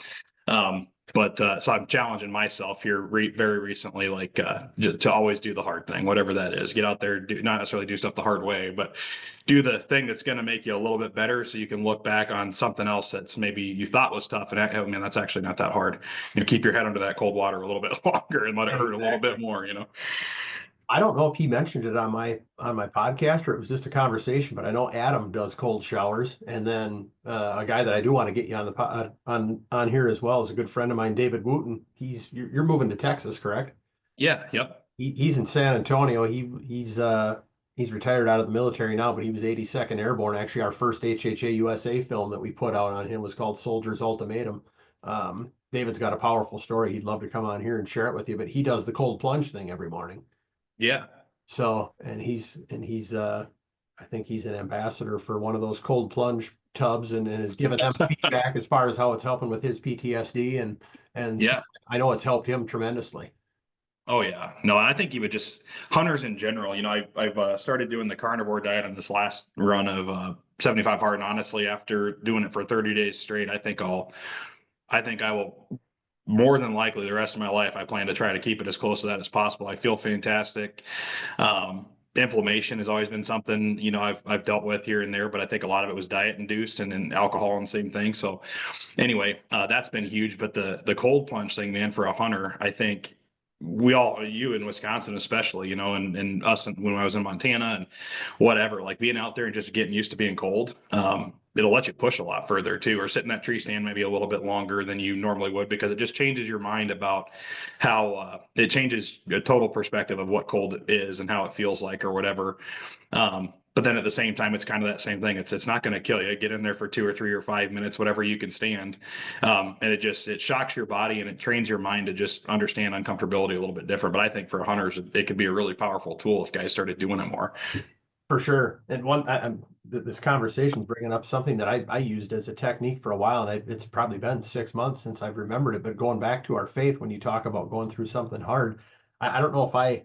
But so I'm challenging myself here very recently, like just to always do the hard thing, whatever that is. Get out there, not necessarily do stuff the hard way, but do the thing that's going to make you a little bit better, so you can look back on something else that's maybe you thought was tough, and oh man, that's actually not that hard. Keep your head under that cold water a little bit longer and let it hurt a little bit more. I don't know if he mentioned it on my podcast or it was just a conversation, but I know Adam does cold showers, and then a guy that I do want to get you on the on here as well is a good friend of mine, David Wooten. You're moving to Texas, correct? Yeah. Yep. He's in San Antonio. He's retired out of the military now, but he was 82nd Airborne. Actually, our first HHA USA film that we put out on him was called Soldier's Ultimatum. David's got a powerful story. He'd love to come on here and share it with you, but he does the cold plunge thing every morning. Yeah. So, and he's I think he's an ambassador for one of those cold plunge tubs and has given them feedback as far as how it's helping with his PTSD and Yeah. I know it's helped him tremendously. Oh yeah, no, I think you would just hunters in general. I've started doing the carnivore diet on this last run of 75 hard, and honestly, after doing it for 30 days straight, I think I will more than likely the rest of my life. I plan to try to keep it as close to that as possible. I feel fantastic. Inflammation has always been something I've dealt with here and there, but I think a lot of it was diet induced and then alcohol and same thing. So anyway, that's been huge. But the cold plunge thing, man, for a hunter, I think you in Wisconsin especially, and us when I was in Montana and whatever, like being out there and just getting used to being cold, it'll let you push a lot further too, or sit in that tree stand maybe a little bit longer than you normally would, because it just changes your mind about how it changes a total perspective of what cold is and how it feels like or whatever. But then at the same time, it's kind of that same thing. It's not going to kill you. Get in there for 2 or 3 or 5 minutes, whatever you can stand. And it shocks your body and it trains your mind to just understand uncomfortability a little bit different. But I think for hunters, it could be a really powerful tool if guys started doing it more. For sure. And this conversation is bringing up something that I used as a technique for a while, and it's probably been 6 months since I've remembered it. But going back to our faith, when you talk about going through something hard, I don't know if I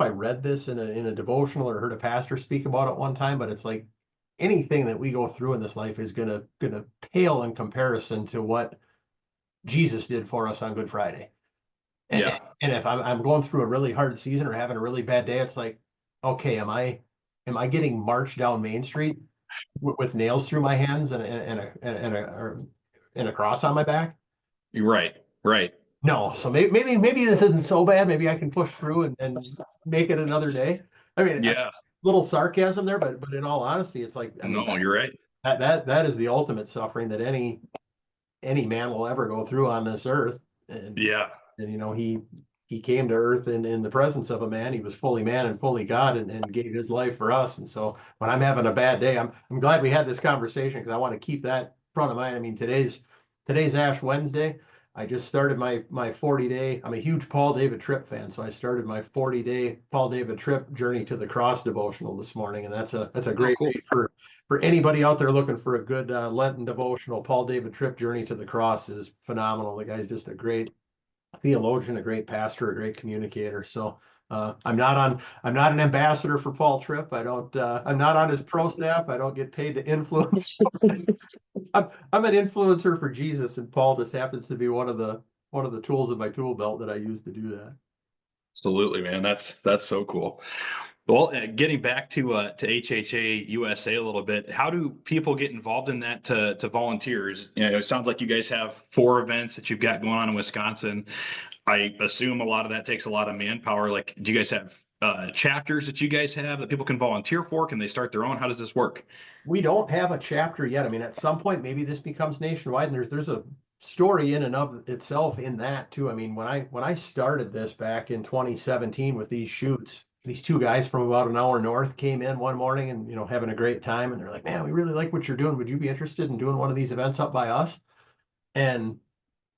read this in a devotional or heard a pastor speak about it one time, but it's like anything that we go through in this life is gonna pale in comparison to what Jesus did for us on Good Friday. And, Yeah. and if I'm going through a really hard season or having a really bad day, it's like, okay, am I getting marched down Main Street with nails through my hands and a cross on my back? Right. Right. No. So maybe this isn't so bad. Maybe I can push through and make it another day. I mean, Yeah. little sarcasm there, but in all honesty, it's like, I mean, No, you're right. that is the ultimate suffering that any man will ever go through on this earth. And Yeah. he came to earth in the presence of a man. He was fully man and fully God, and gave his life for us. And so when I'm having a bad day, I'm glad we had this conversation, because I want to keep that front of mind. I mean, today's Ash Wednesday. I just started my 40-day. I'm a huge Paul David Tripp fan, so I started my 40-day Paul David Tripp Journey to the Cross devotional this morning, and that's a great cool. read for anybody out there looking for a good Lenten devotional. Paul David Tripp Journey to the Cross is phenomenal. The guy's just a great theologian, a great pastor, a great communicator. So I'm not an ambassador for Paul Tripp. I'm not on his pro staff. I don't get paid to influence. I'm an influencer for Jesus, and Paul just happens to be one of the tools in my tool belt that I use to do that. Absolutely, man. That's so cool. Well, getting back to HHA USA a little bit, how do people get involved in that to volunteers? It sounds like you guys have 4 events that you've got going on in Wisconsin. I assume a lot of that takes a lot of manpower. Like, do you guys have chapters that you guys have that people can volunteer for? Can they start their own? How does this work? We don't have a chapter yet. I mean, at some point, maybe this becomes nationwide, and there's a story in and of itself in that too. I mean, when I started this back in 2017 with these shoots, these 2 guys from about an hour north came in one morning and, having a great time. And they're like, man, we really like what you're doing. Would you be interested in doing one of these events up by us? And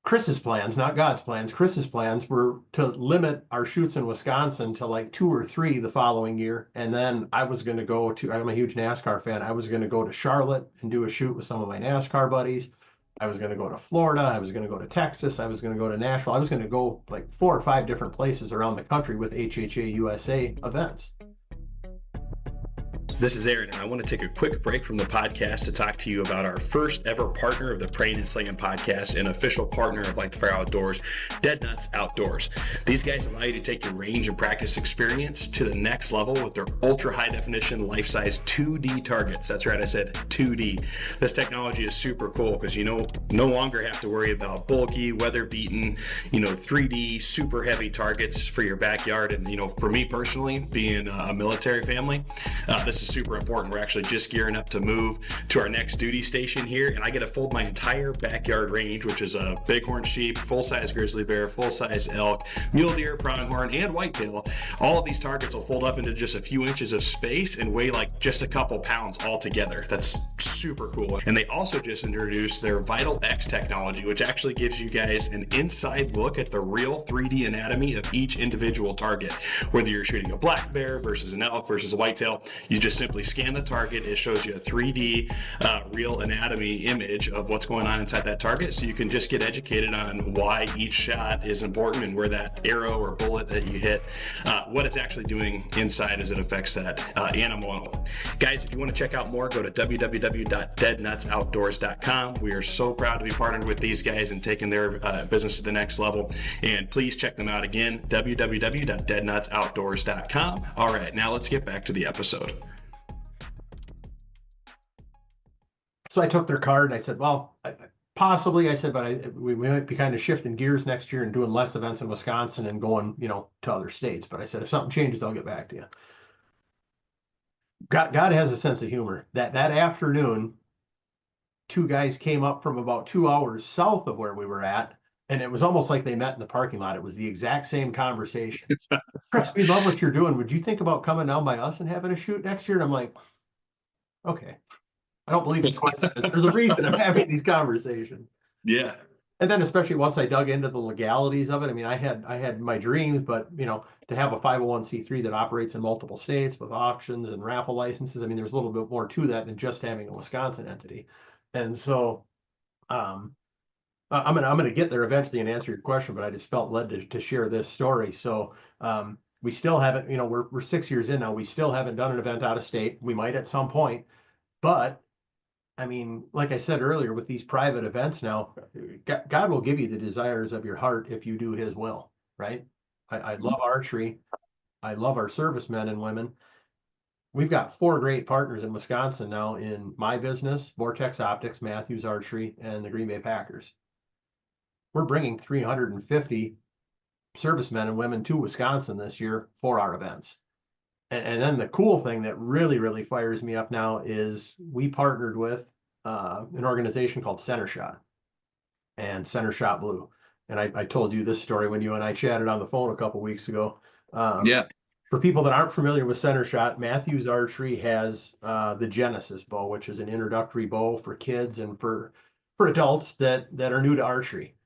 Chris's plans, not God's plans, Chris's plans were to limit our shoots in Wisconsin to like 2 or 3 the following year. And then I was going to go to, I'm a huge NASCAR fan. I was going to go to Charlotte and do a shoot with some of my NASCAR buddies. I was going to go to Florida. I was going to go to Texas. I was going to go to Nashville. I was going to go like 4 or 5 different places around the country with HHA USA events. This is Aaron, and I want to take a quick break from the podcast to talk to you about our first ever partner of the Prayin and Slayin Podcast and official partner of Light the Fire Outdoors, Dead Nuts Outdoors. These guys allow you to take your range and practice experience to the next level with their ultra high definition, life-size 2D targets. That's right, I said 2D. This technology is super cool because you no longer have to worry about bulky, weather-beaten, 3D super heavy targets for your backyard. And for me personally, being a military family, this is super important. We're actually just gearing up to move to our next duty station here, and I get to fold my entire backyard range, which is a bighorn sheep, full-size grizzly bear, full-size elk, mule deer, pronghorn, and whitetail. All of these targets will fold up into just a few inches of space and weigh like just a couple pounds all together. That's super cool. And they also just introduced their Vital X technology, which actually gives you guys an inside look at the real 3D anatomy of each individual target. Whether you're shooting a black bear versus an elk versus a whitetail, you just simply scan the target. It shows you a 3D real anatomy image of what's going on inside that target, so you can just get educated on why each shot is important and where that arrow or bullet that you hit, what it's actually doing inside as it affects that animal. Guys, if you want to check out more, go to www.deadnutsoutdoors.com. We are so proud to be partnered with these guys and taking their business to the next level. And please check them out again, www.deadnutsoutdoors.com. All right, now let's get back to the episode. So I took their card and I said, well, possibly, I said, but we might be kind of shifting gears next year and doing less events in Wisconsin and going, to other states. But I said, if something changes, I'll get back to you. God has a sense of humor. That afternoon, 2 guys came up from about 2 hours south of where we were at, and it was almost like they met in the parking lot. It was the exact same conversation. Chris, we love what you're doing. Would you think about coming down by us and having a shoot next year? And I'm like, okay. I don't believe it's coincidence. There's a reason I'm having these conversations. Yeah. And then especially once I dug into the legalities of it, I mean, I had my dreams, but to have a 501c3 that operates in multiple states with auctions and raffle licenses, I mean, there's a little bit more to that than just having a Wisconsin entity. And so I'm gonna get there eventually and answer your question, but I just felt led to share this story. So we still haven't, we're 6 years in now. We still haven't done an event out of state. We might at some point. But I mean, like I said earlier, with these private events now, God will give you the desires of your heart if you do his will, right? I love archery. I love our servicemen and women. We've got 4 great partners in Wisconsin now in my business, Vortex Optics, Matthews Archery, and the Green Bay Packers. We're bringing 350 servicemen and women to Wisconsin this year for our events. And then the cool thing that really, really fires me up now is we partnered with an organization called Center Shot and Center Shot Blue. And I told you this story when you and I chatted on the phone a couple weeks ago. Yeah. For people that aren't familiar with Center Shot, Matthews Archery has the Genesis bow, which is an introductory bow for kids and for adults that are new to archery.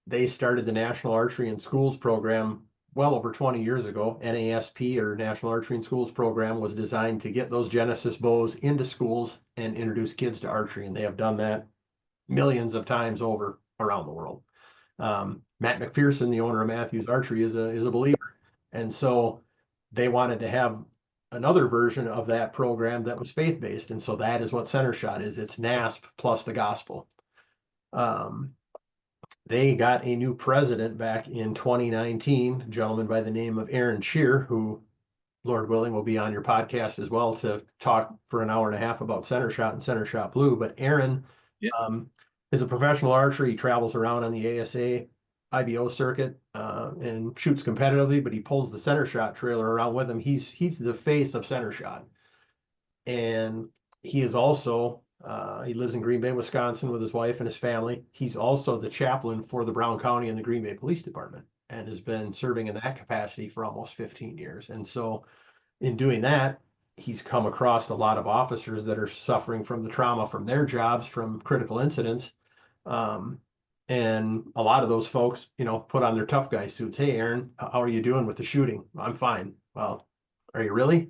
They started the National Archery in Schools program well over 20 years ago. NASP, or National Archery in Schools program, was designed to get those Genesis bows into schools and introduce kids to archery. And they have done that millions of times over around the world. Matt McPherson, the owner of Matthews Archery, is a believer. And so they wanted to have another version of that program that was faith-based. And so that is what Center Shot is. It's NASP plus the gospel. They got a new president back in 2019, a gentleman by the name of Aaron Shear, who, Lord willing, will be on your podcast as well to talk for an hour and a half about Center Shot and Center Shot Blue. But Aaron is a professional archer. He travels around on the ASA IBO circuit and shoots competitively, but he pulls the Center Shot trailer around with him. He's the face of Center Shot. And he is also he lives in Green Bay, Wisconsin with his wife and his family. He's also the chaplain for the Brown County and the Green Bay Police Department and has been serving in that capacity for almost 15 years. And so in doing that, he's come across a lot of officers that are suffering from the trauma from their jobs, from critical incidents. And a lot of those folks, put on their tough guy suits. Hey, Aaron, how are you doing with the shooting? I'm fine. Well, are you really?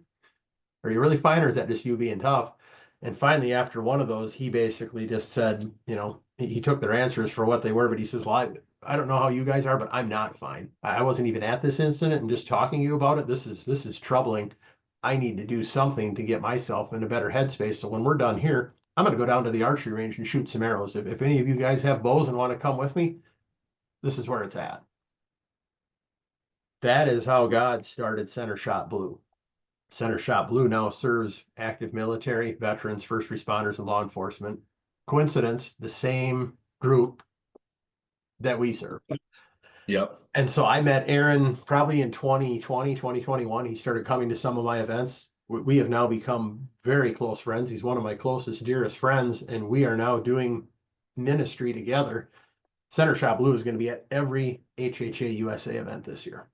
Are you really fine, or is that just you being tough? And finally, after one of those, he basically just said, he took their answers for what they were, but he says, well, I don't know how you guys are, but I'm not fine. I wasn't even at this incident, and just talking to you about it, this is troubling. I need to do something to get myself in a better headspace. So when we're done here, I'm going to go down to the archery range and shoot some arrows. If any of you guys have bows and want to come with me, this is where it's at. That is how God started Center Shot Blue. Center Shot Blue now serves active military, veterans, first responders, and law enforcement. Coincidence, the same group that we serve. Yep. And so I met Aaron probably in 2020, 2021. He started coming to some of my events. We have now become very close friends. He's one of my closest, dearest friends, and we are now doing ministry together. Center Shot Blue is going to be at every HHA USA event this year.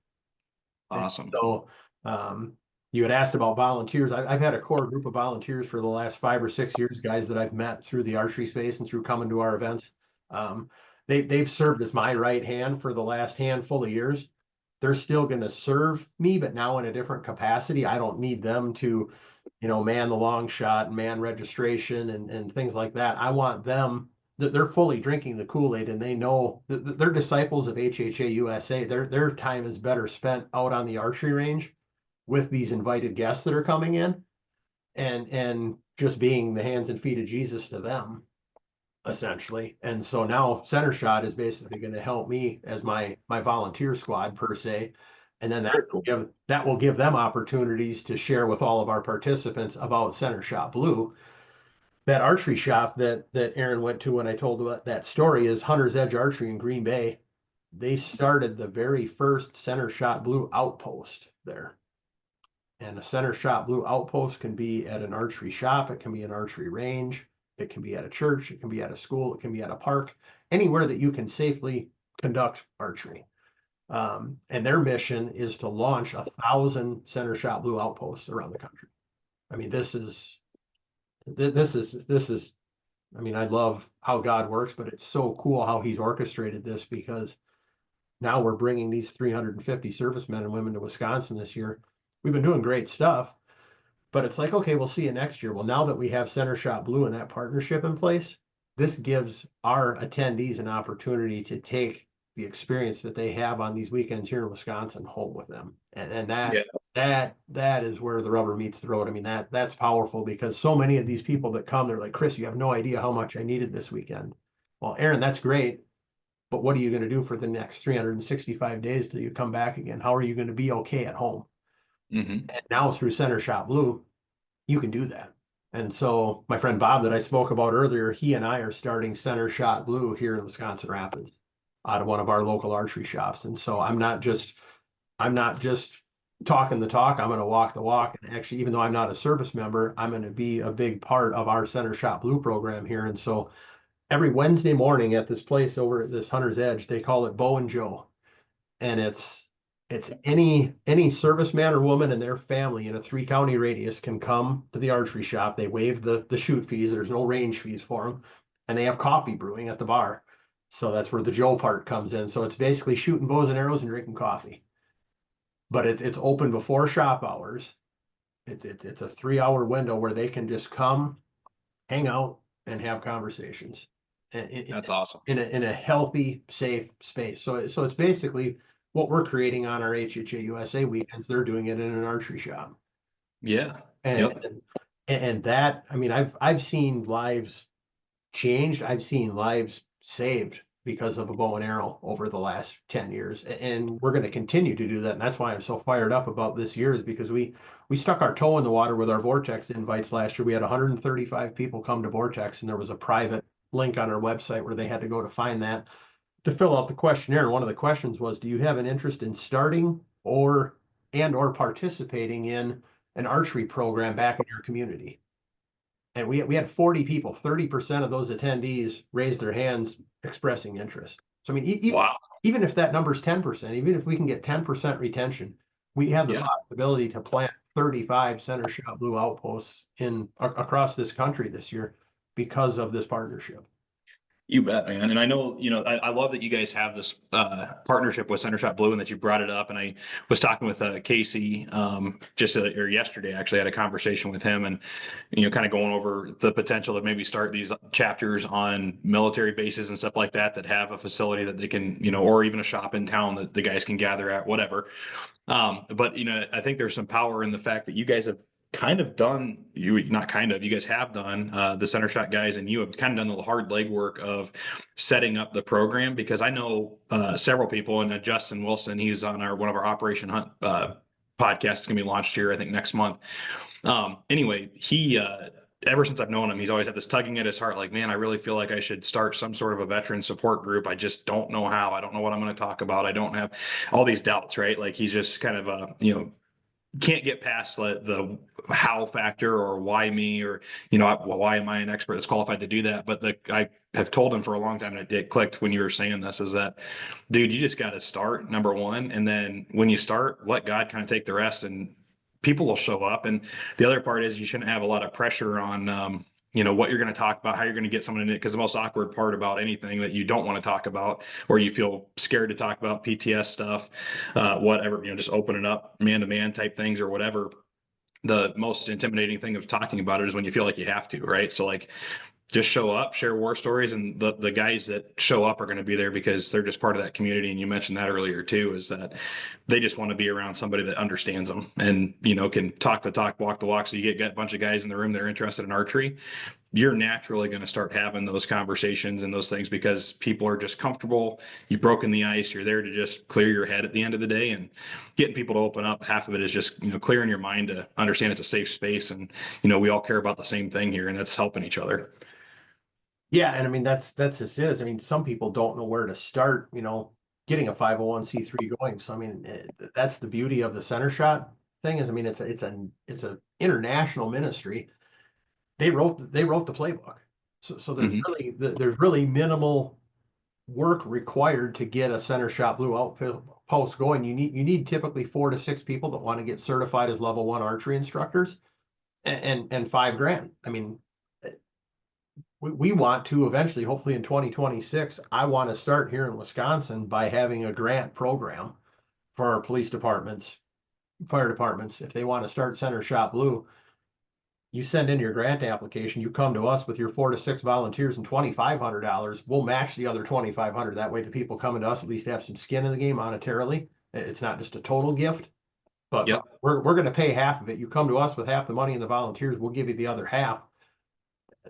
Awesome. And so you had asked about volunteers. I've had a core group of volunteers for the last 5 or 6 years, guys that I've met through the archery space and through coming to our events. They've served as my right hand for the last handful of years. They're still going to serve me, but now in a different capacity. I don't need them to, man the long shot and man registration and things like that. I want them that they're fully drinking the Kool-Aid, and they know that they're disciples of HHA USA. Their time is better spent out on the archery range with these invited guests that are coming in and just being the hands and feet of Jesus to them, essentially. And so now Center Shot is basically going to help me as my volunteer squad per se. And then that will give them opportunities to share with all of our participants about Center Shot Blue. That archery shop that Aaron went to when I told about that story is Hunter's Edge Archery in Green Bay. They started the very first Center Shot Blue outpost there. And a Center Shot Blue outpost can be at an archery shop. It can be an archery range. It can be at a church. It can be at a school. It can be at a park, anywhere that you can safely conduct archery. And their mission is to launch 1,000 Center Shot Blue outposts around the country. I mean, this is, I mean, I love how God works, but it's so cool how he's orchestrated this, because now we're bringing these 350 servicemen and women to Wisconsin this year. We've been doing great stuff, but it's like, okay, we'll see you next year. Well, now that we have Center Shot Blue and that partnership in place, this gives our attendees an opportunity to take the experience that they have on these weekends here in Wisconsin home with them. And that is where the rubber meets the road. I mean, that's powerful, because so many of these people that come, they're like, Chris, you have no idea how much I needed this weekend. Well, Aaron, that's great, but what are you going to do for the next 365 days till you come back again? How are you going to be okay at home? Mm-hmm. And now through Center Shot Blue, you can do that. And so my friend Bob that I spoke about earlier, he and I are starting Center Shot Blue here in Wisconsin Rapids out of one of our local archery shops. And so I'm not just talking the talk, I'm going to walk the walk. And actually, even though I'm not a service member, I'm going to be a big part of our Center Shot Blue program here. And so every Wednesday morning at this place over at this Hunter's Edge, they call it Bo and Joe. And it's any serviceman or woman and their family in a 3-county radius can come to the archery shop. They waive the shoot fees. There's no range fees for them. And they have coffee brewing at the bar. So that's where the Joe part comes in. So it's basically shooting bows and arrows and drinking coffee. But it's open before shop hours. It's a 3-hour window where they can just come, hang out, and have conversations. And That's awesome. in a healthy, safe space. So it's basically what we're creating on our HHA USA weekends. They're doing it in an archery shop. Yeah. And Yep. and that, I mean, I've seen lives changed. I've seen lives saved because of a bow and arrow over the last 10 years. And we're going to continue to do that. And that's why I'm so fired up about this year, is because we stuck our toe in the water with our Vortex invites last year. We had 135 people come to Vortex, and there was a private link on our website where they had to go to find that to fill out the questionnaire. And one of the questions was, do you have an interest in starting or participating in an archery program back in your community? And we had 40 people. 30% of those attendees raised their hands expressing interest. So, I mean, Wow. even if that number's 10%, even if we can get 10% retention, we have the Yeah. possibility to plant 35 Center Shot Blue outposts across this country this year because of this partnership. You bet, man. And I know, I love that you guys have this partnership with Center Shot Blue and that you brought it up. And I was talking with Casey or yesterday, actually, I had a conversation with him and, kind of going over the potential to maybe start these chapters on military bases and stuff like that have a facility that they can, or even a shop in town that the guys can gather at, whatever. But, I think there's some power in the fact that you guys have you guys have done the Center Shot guys, and you have kind of done the hard legwork of setting up the program, because I know several people, and Justin Wilson, he's on one of our Operation Hunt podcasts. It's gonna be launched here, I think, next month. Anyway, he ever since I've known him, he's always had this tugging at his heart, like, man, I really feel like I should start some sort of a veteran support group. I just don't know how. I don't know what I'm going to talk about. I don't have all these doubts, right? Like, he's just kind of can't get past the how factor, or why me, or why am I an expert that's qualified to do that. But I have told him for a long time, and it clicked when you were saying this, is that, dude, you just got to start, number one, and then when you start, let God kind of take the rest, and people will show up. And the other part is, you shouldn't have a lot of pressure on what you're going to talk about, how you're going to get someone in it. Because the most awkward part about anything that you don't want to talk about, or you feel scared to talk about, PTS stuff, whatever, just open it up, man-to-man type things or whatever. The most intimidating thing of talking about it is when you feel like you have to, right? So, like, just show up, share war stories, and the guys that show up are going to be there because they're just part of that community. And you mentioned that earlier too, is that they just want to be around somebody that understands them and can talk the talk, walk the walk. So you get a bunch of guys in the room that are interested in archery, you're naturally going to start having those conversations and those things, because people are just comfortable. You've broken the ice. You're there to just clear your head at the end of the day, and getting people to open up. Half of it is just clearing your mind to understand it's a safe space, and we all care about the same thing here, and that's helping each other. Yeah, and I mean, that's just it. I mean, some people don't know where to start, getting a 501c3 going. So I mean, that's the beauty of the Center Shot thing, is, I mean, it's a international ministry. They wrote the playbook. So there's really minimal work required to get a Center Shot Blue outpost going. You need typically 4 to 6 people that want to get certified as level 1 archery instructors, and $5,000. I mean, we want to eventually, hopefully in 2026, I want to start here in Wisconsin by having a grant program for our police departments, fire departments. If they want to start Center Shot Blue, you send in your grant application, you come to us with your 4 to 6 volunteers and $2,500. We'll match the other $2,500. That way the people coming to us at least have some skin in the game monetarily. It's not just a total gift, but Yep. we're going to pay half of it. You come to us with half the money and the volunteers, we'll give you the other half.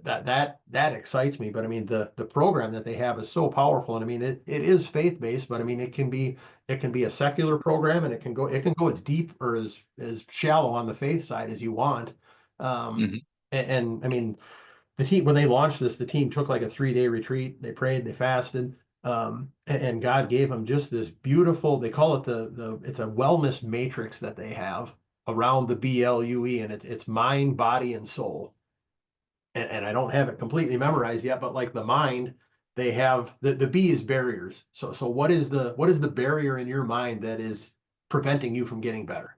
That excites me. But I mean, the program that they have is so powerful. And I mean, it is faith-based, but I mean, it can be a secular program, and it can go as deep or as shallow on the faith side as you want. Mhm. And I mean, the team, when they launched this, the team took like a 3-day retreat. They prayed, they fasted, and God gave them just this beautiful, they call it it's a wellness matrix that they have around the BLUE, and it's mind, body, and soul. And I don't have it completely memorized yet, but like the mind, they have the B is barriers. So what is the barrier in your mind that is preventing you from getting better?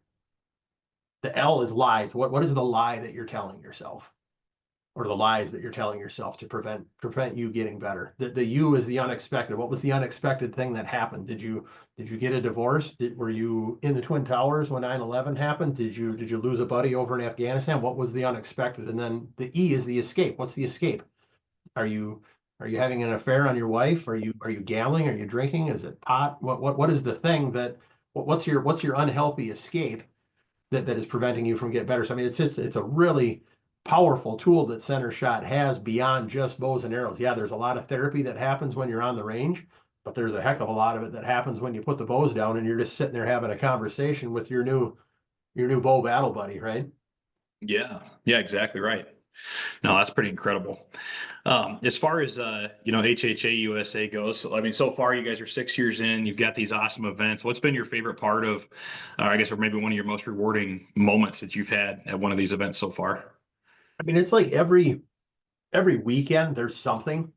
The L is lies. What is the lie that you're telling yourself? Or the lies that you're telling yourself to prevent you getting better. The U is the unexpected. What was the unexpected thing that happened? Did you get a divorce? Were you in the Twin Towers when 9/11 happened? Did you lose a buddy over in Afghanistan? What was the unexpected? And then the E is the escape. What's the escape? Are you having an affair on your wife? Are you gambling? Are you drinking? Is it pot? What is the thing what's your unhealthy escape that is preventing you from getting better? So I mean, it's a really powerful tool that Center Shot has beyond just bows and arrows. Yeah, there's a lot of therapy that happens when you're on the range, but there's a heck of a lot of it that happens when you put the bows down and you're just sitting there having a conversation with your new bow battle buddy, right? Yeah. Yeah, exactly right. No, that's pretty incredible. As far as HHA USA goes, so, I mean, so far you guys are 6 years in. You've got these awesome events. What's been your favorite part of, I guess, or maybe one of your most rewarding moments that you've had at one of these events so far? I mean, it's like every weekend there's something.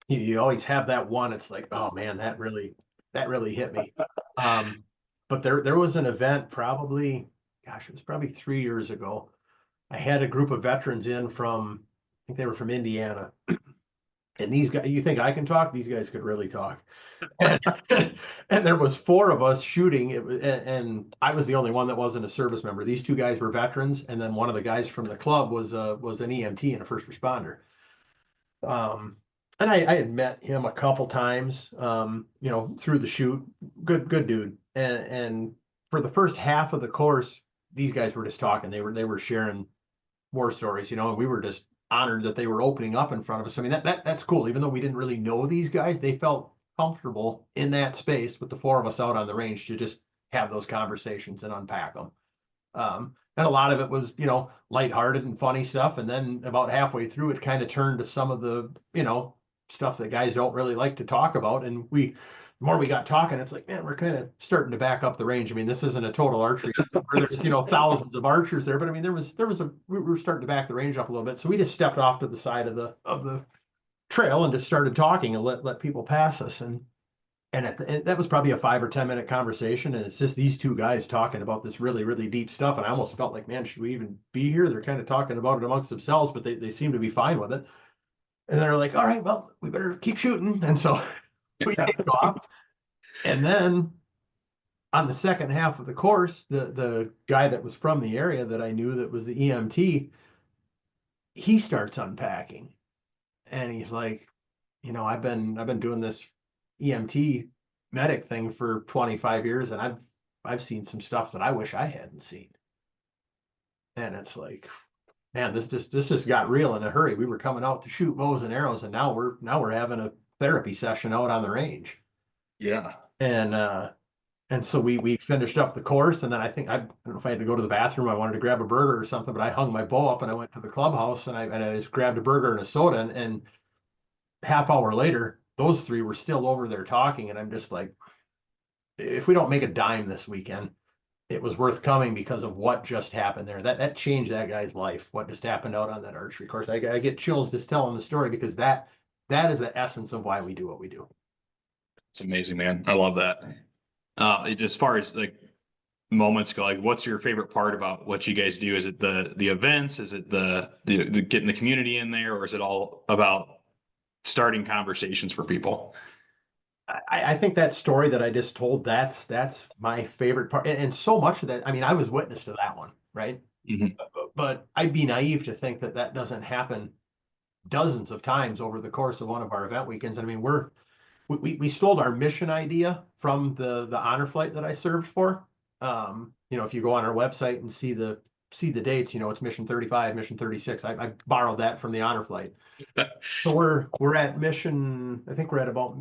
You always have that one. It's like, oh man, that really hit me. But there was an event probably, gosh, it was probably 3 years ago. I had a group of veterans in from, I think they were from Indiana. And these guys, you think I can talk? These guys could really talk. And, and there was 4 of us shooting. And I was the only one that wasn't a service member. These 2 guys were veterans, and then one of the guys from the club was an EMT and a first responder. And I had met him a couple times, through the shoot. Good dude. And for the first half of the course, these guys were just talking. They were sharing war stories, and we were just honored that they were opening up in front of us. I mean, that's cool. Even though we didn't really know these guys, they felt comfortable in that space with the 4 of us out on the range to just have those conversations and unpack them. And a lot of it was, lighthearted and funny stuff. And then about halfway through, it kind of turned to some of the, stuff that guys don't really like to talk about. And the more we got talking, it's like, man, we're kind of starting to back up the range. I mean, this isn't a total archery where there's, thousands of archers there, but I mean, we were starting to back the range up a little bit. So we just stepped off to the side of the trail and just started talking and let people pass us. And that was probably a 5 or 10 minute conversation. And it's just these 2 guys talking about this really, really deep stuff. And I almost felt like, man, should we even be here? They're kind of talking about it amongst themselves, but they seem to be fine with it. And they're like, all right, well, we better keep shooting. And so we take off. And then on the second half of the course, the guy that was from the area that I knew that was the EMT, he starts unpacking. And he's like, I've been doing this EMT medic thing for 25 years, and I've seen some stuff that I wish I hadn't seen. And it's like, man, this just got real in a hurry. We were coming out to shoot bows and arrows, and now we're having a therapy session out on the range. Yeah. And so we finished up the course, and then I don't know if I had to go to the bathroom. I wanted to grab a burger or something, but I hung my bow up and I went to the clubhouse and I just grabbed a burger and a soda, and half hour later, those 3 were still over there talking, and I'm just like, if we don't make a dime this weekend, it was worth coming because of what just happened there. That changed that guy's life. What just happened out on that archery course. I get chills just telling the story because that is the essence of why we do what we do. It's amazing, man. I love that. As far as like moments go, like what's your favorite part about what you guys do? Is it the events? Is it the getting the community in there, or is it all about starting conversations for people? I think that story that I just told, that's my favorite part. And so much of that, I mean, I was witness to that one, right? Mm-hmm. But I'd be naive to think that doesn't happen dozens of times over the course of one of our event weekends. I mean, we stole our mission idea from the honor flight that I served for. if you go on our website and see the dates, it's mission 35, mission 36. I borrowed that from the honor flight. So we're at mission, I think we're at about,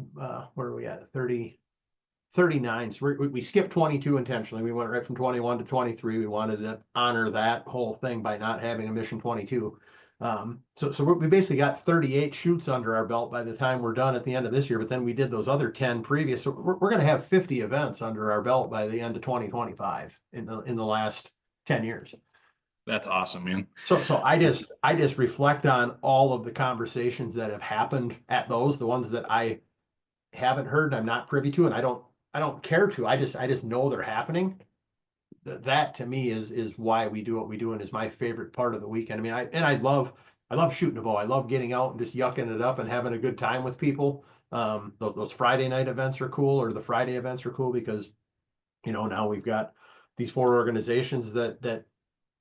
where are we at? 39. So we skipped 22 intentionally. We went right from 21 to 23. We wanted to honor that whole thing by not having a mission 22. So we basically got 38 shoots under our belt by the time we're done at the end of this year, but then we did those other 10 previous. So we're going to have 50 events under our belt by the end of 2025 in the last 10 years. That's awesome, man. So I just reflect on all of the conversations that have happened at those, the ones that I haven't heard, I'm not privy to, and I don't care to. I just know they're happening. That to me is why we do what we do, and is my favorite part of the weekend. I mean, I love shooting a bow. I love getting out and just yucking it up and having a good time with people. Those Friday night events are cool, or the Friday events are cool, because now we've got these 4 organizations that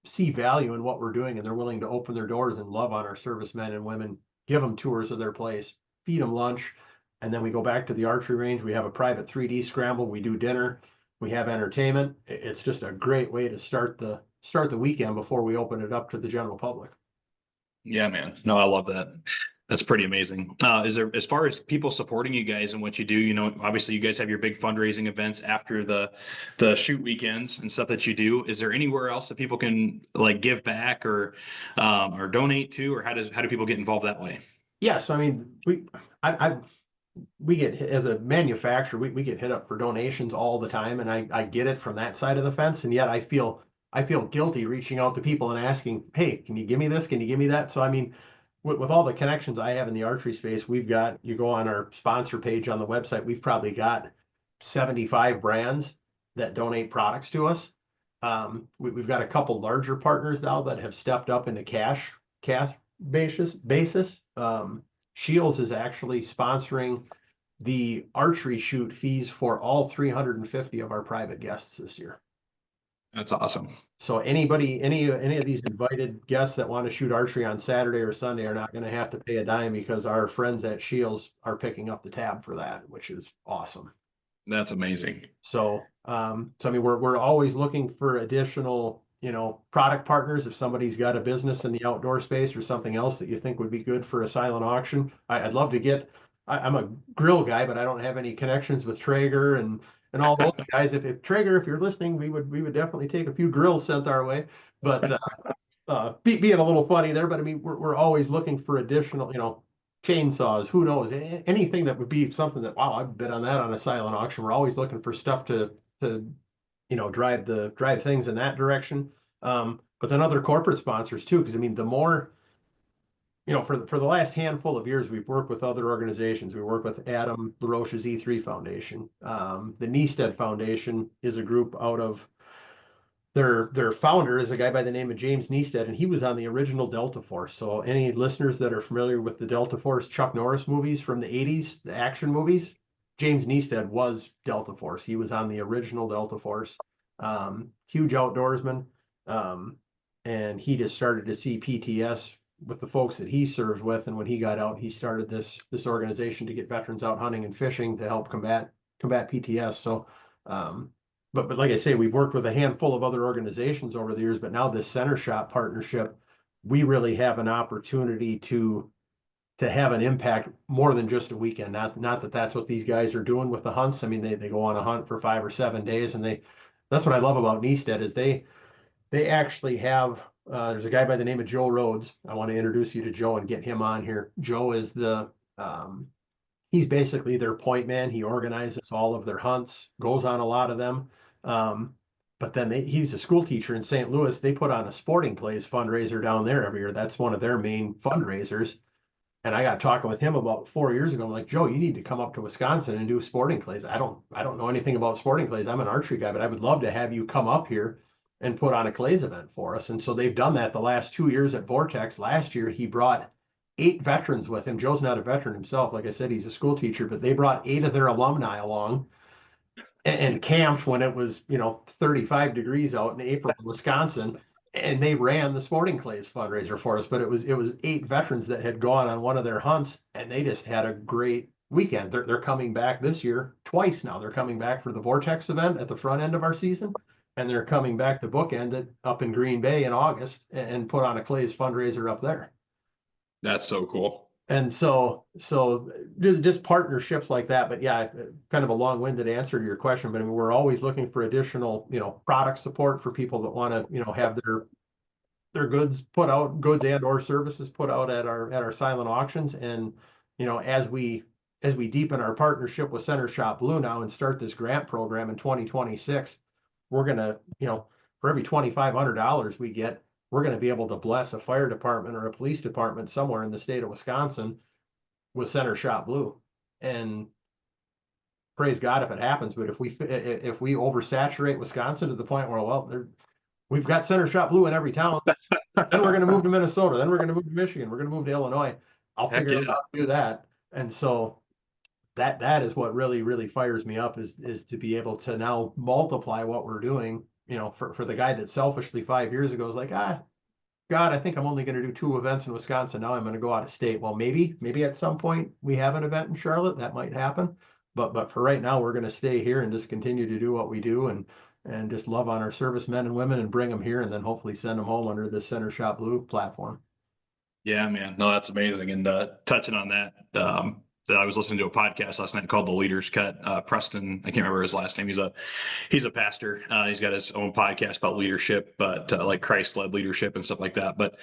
see value in what we're doing, and they're willing to open their doors and love on our servicemen and women, give them tours of their place, feed them lunch, and then we go back to the archery range. We have a private 3D scramble. We do dinner. We have entertainment. It's just a great way to start the weekend before we open it up to the general public. Yeah, man. No, I love that. That's pretty amazing. Is there, as far as people supporting you guys and what you do, obviously you guys have your big fundraising events after the shoot weekends and stuff that you do. Is there anywhere else that people can like give back or donate to, or how do people get involved that way? Yes. I mean, we get, as a manufacturer, we get hit up for donations all the time, and I get it from that side of the fence. And yet I feel guilty reaching out to people and asking, hey, can you give me this? Can you give me that? So, I mean, with all the connections I have in the archery space, you go on our sponsor page on the website, we've probably got 75 brands that donate products to us. We've got a couple larger partners now that have stepped up into cash basis. Shields is actually sponsoring the archery shoot fees for all 350 of our private guests this year. That's awesome. So any of these invited guests that want to shoot archery on Saturday or Sunday are not going to have to pay a dime, because our friends at Shields are picking up the tab for that, which is awesome. That's amazing. So, I mean, we're always looking for additional, product partners. If somebody's got a business in the outdoor space or something else that you think would be good for a silent auction, I'd love to get. I'm a grill guy, but I don't have any connections with Traeger and all those guys. If Traeger, if you're listening, we would definitely take a few grills sent our way. But being a little funny there, but I mean, we're always looking for additional, chainsaws. Who knows? Anything that would be something that, wow, I've bid on that on a silent auction. We're always looking for stuff to drive things in that direction. But then other corporate sponsors too, because I mean, the more. For the last handful of years, we've worked with other organizations. We work with Adam LaRoche's E3 Foundation. The Neested Foundation is a group out of their founder is a guy by the name of James Neested, and he was on the original Delta Force. So any listeners that are familiar with the Delta Force Chuck Norris movies from the 80s, the action movies, James Neested was Delta Force. He was on the original Delta Force. Huge outdoorsman. And he just started to see PTS with the folks that he served with, and when he got out, he started this organization to get veterans out hunting and fishing to help combat PTS. So, but like I say, we've worked with a handful of other organizations over the years, but now this Center Shop partnership, we really have an opportunity to have an impact more than just a weekend. Not that that's what these guys are doing with the hunts. I mean, they go on a hunt for 5 or 7 days, and that's what I love about Neested is they actually have. There's a guy by the name of Joe Rhodes. I want to introduce you to Joe and get him on here. Joe is he's basically their point man. He organizes all of their hunts, goes on a lot of them. But then he's a school teacher in St. Louis. They put on a Sporting Plays fundraiser down there every year. That's one of their main fundraisers. And I got talking with him about 4 years ago. I'm like, Joe, you need to come up to Wisconsin and do Sporting Plays. I don't know anything about Sporting Plays. I'm an archery guy, but I would love to have you come up here and put on a clays event for us. And so they've done that the last 2 years at Vortex. Last year, he brought 8 veterans with him. Joe's not a veteran himself. Like I said, he's a school teacher, but they brought 8 of their alumni along and camped when it was, 35 degrees out in April in Wisconsin. And they ran the Sporting Clays fundraiser for us, but it was 8 veterans that had gone on one of their hunts, and they just had a great weekend. They're coming back this year twice now. They're coming back for the Vortex event at the front end of our season, and they're coming back to bookend it up in Green Bay in August and put on a Clay's fundraiser up there. That's so cool. And so just partnerships like that. But yeah, kind of a long-winded answer to your question, but I mean, we're always looking for additional, product support for people that want to, have their goods put out, goods and or services put out at our silent auctions. And, as we deepen our partnership with Center Shop Blue now and start this grant program in 2026, we're gonna, for every $2,500 we get, we're going to be able to bless a fire department or a police department somewhere in the state of Wisconsin with Center Shop Blue. And praise God if it happens. But if we oversaturate Wisconsin to the point where, we've got Center Shop Blue in every town, then we're going to move to Minnesota, then we're going to move to Michigan, we're going to move to Illinois. I'll figure out how to do that. And so that is what really, really fires me up is to be able to now multiply what we're doing. For the guy that selfishly 5 years ago was like, God, I think I'm only going to do 2 events in Wisconsin. Now I'm going to go out of state. Well, maybe at some point we have an event in Charlotte that might happen. But for right now, we're going to stay here and just continue to do what we do and just love on our servicemen and women and bring them here and then hopefully send them home under the Center Shop Blue platform. Yeah, man. No, that's amazing. And touching on that, I was listening to a podcast last night called The Leader's Cut. Preston, I can't remember his last name. He's a pastor. He's got his own podcast about leadership, but like Christ-led leadership and stuff like that. But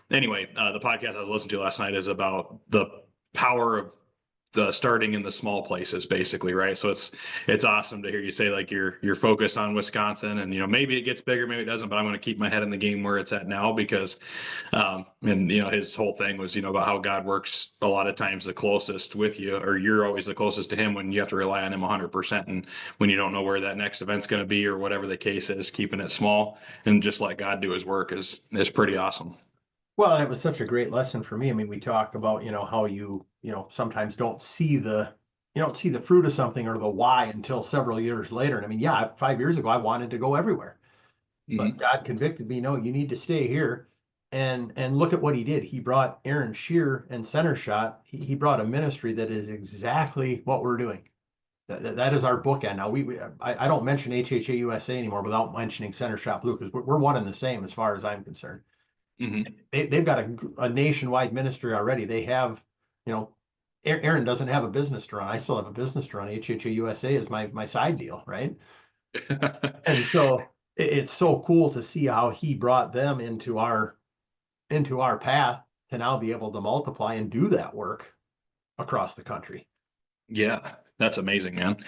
anyway, the podcast I was listening to last night is about the power of the starting in the small places, basically, right? So it's awesome to hear you say like you're focused on Wisconsin, and maybe it gets bigger, maybe it doesn't, but I'm going to keep my head in the game where it's at now because, and his whole thing was about how God works a lot of times the closest with you, or you're always the closest to Him when you have to rely on Him 100%, and when you don't know where that next event's going to be or whatever the case is, keeping it small and just let God do His work is pretty awesome. Well, and it was such a great lesson for me. I mean, we talked about, how you sometimes don't see the fruit of something or the why until several years later. And I mean, yeah, 5 years ago, I wanted to go everywhere, but God convicted me. No, you need to stay here. And look at what He did. He brought Aaron Shear and Center Shot. He brought a ministry that is exactly what we're doing. That is our bookend. Now I don't mention HHA USA anymore without mentioning Center Shop Blue because we're one and the same as far as I'm concerned. They've got a nationwide ministry already. They have, Aaron doesn't have a business to run. I still have a business to run. HHA USA is my side deal, right? And so it's so cool to see how he brought them into our path to now be able to multiply and do that work across the country. Yeah, that's amazing, man.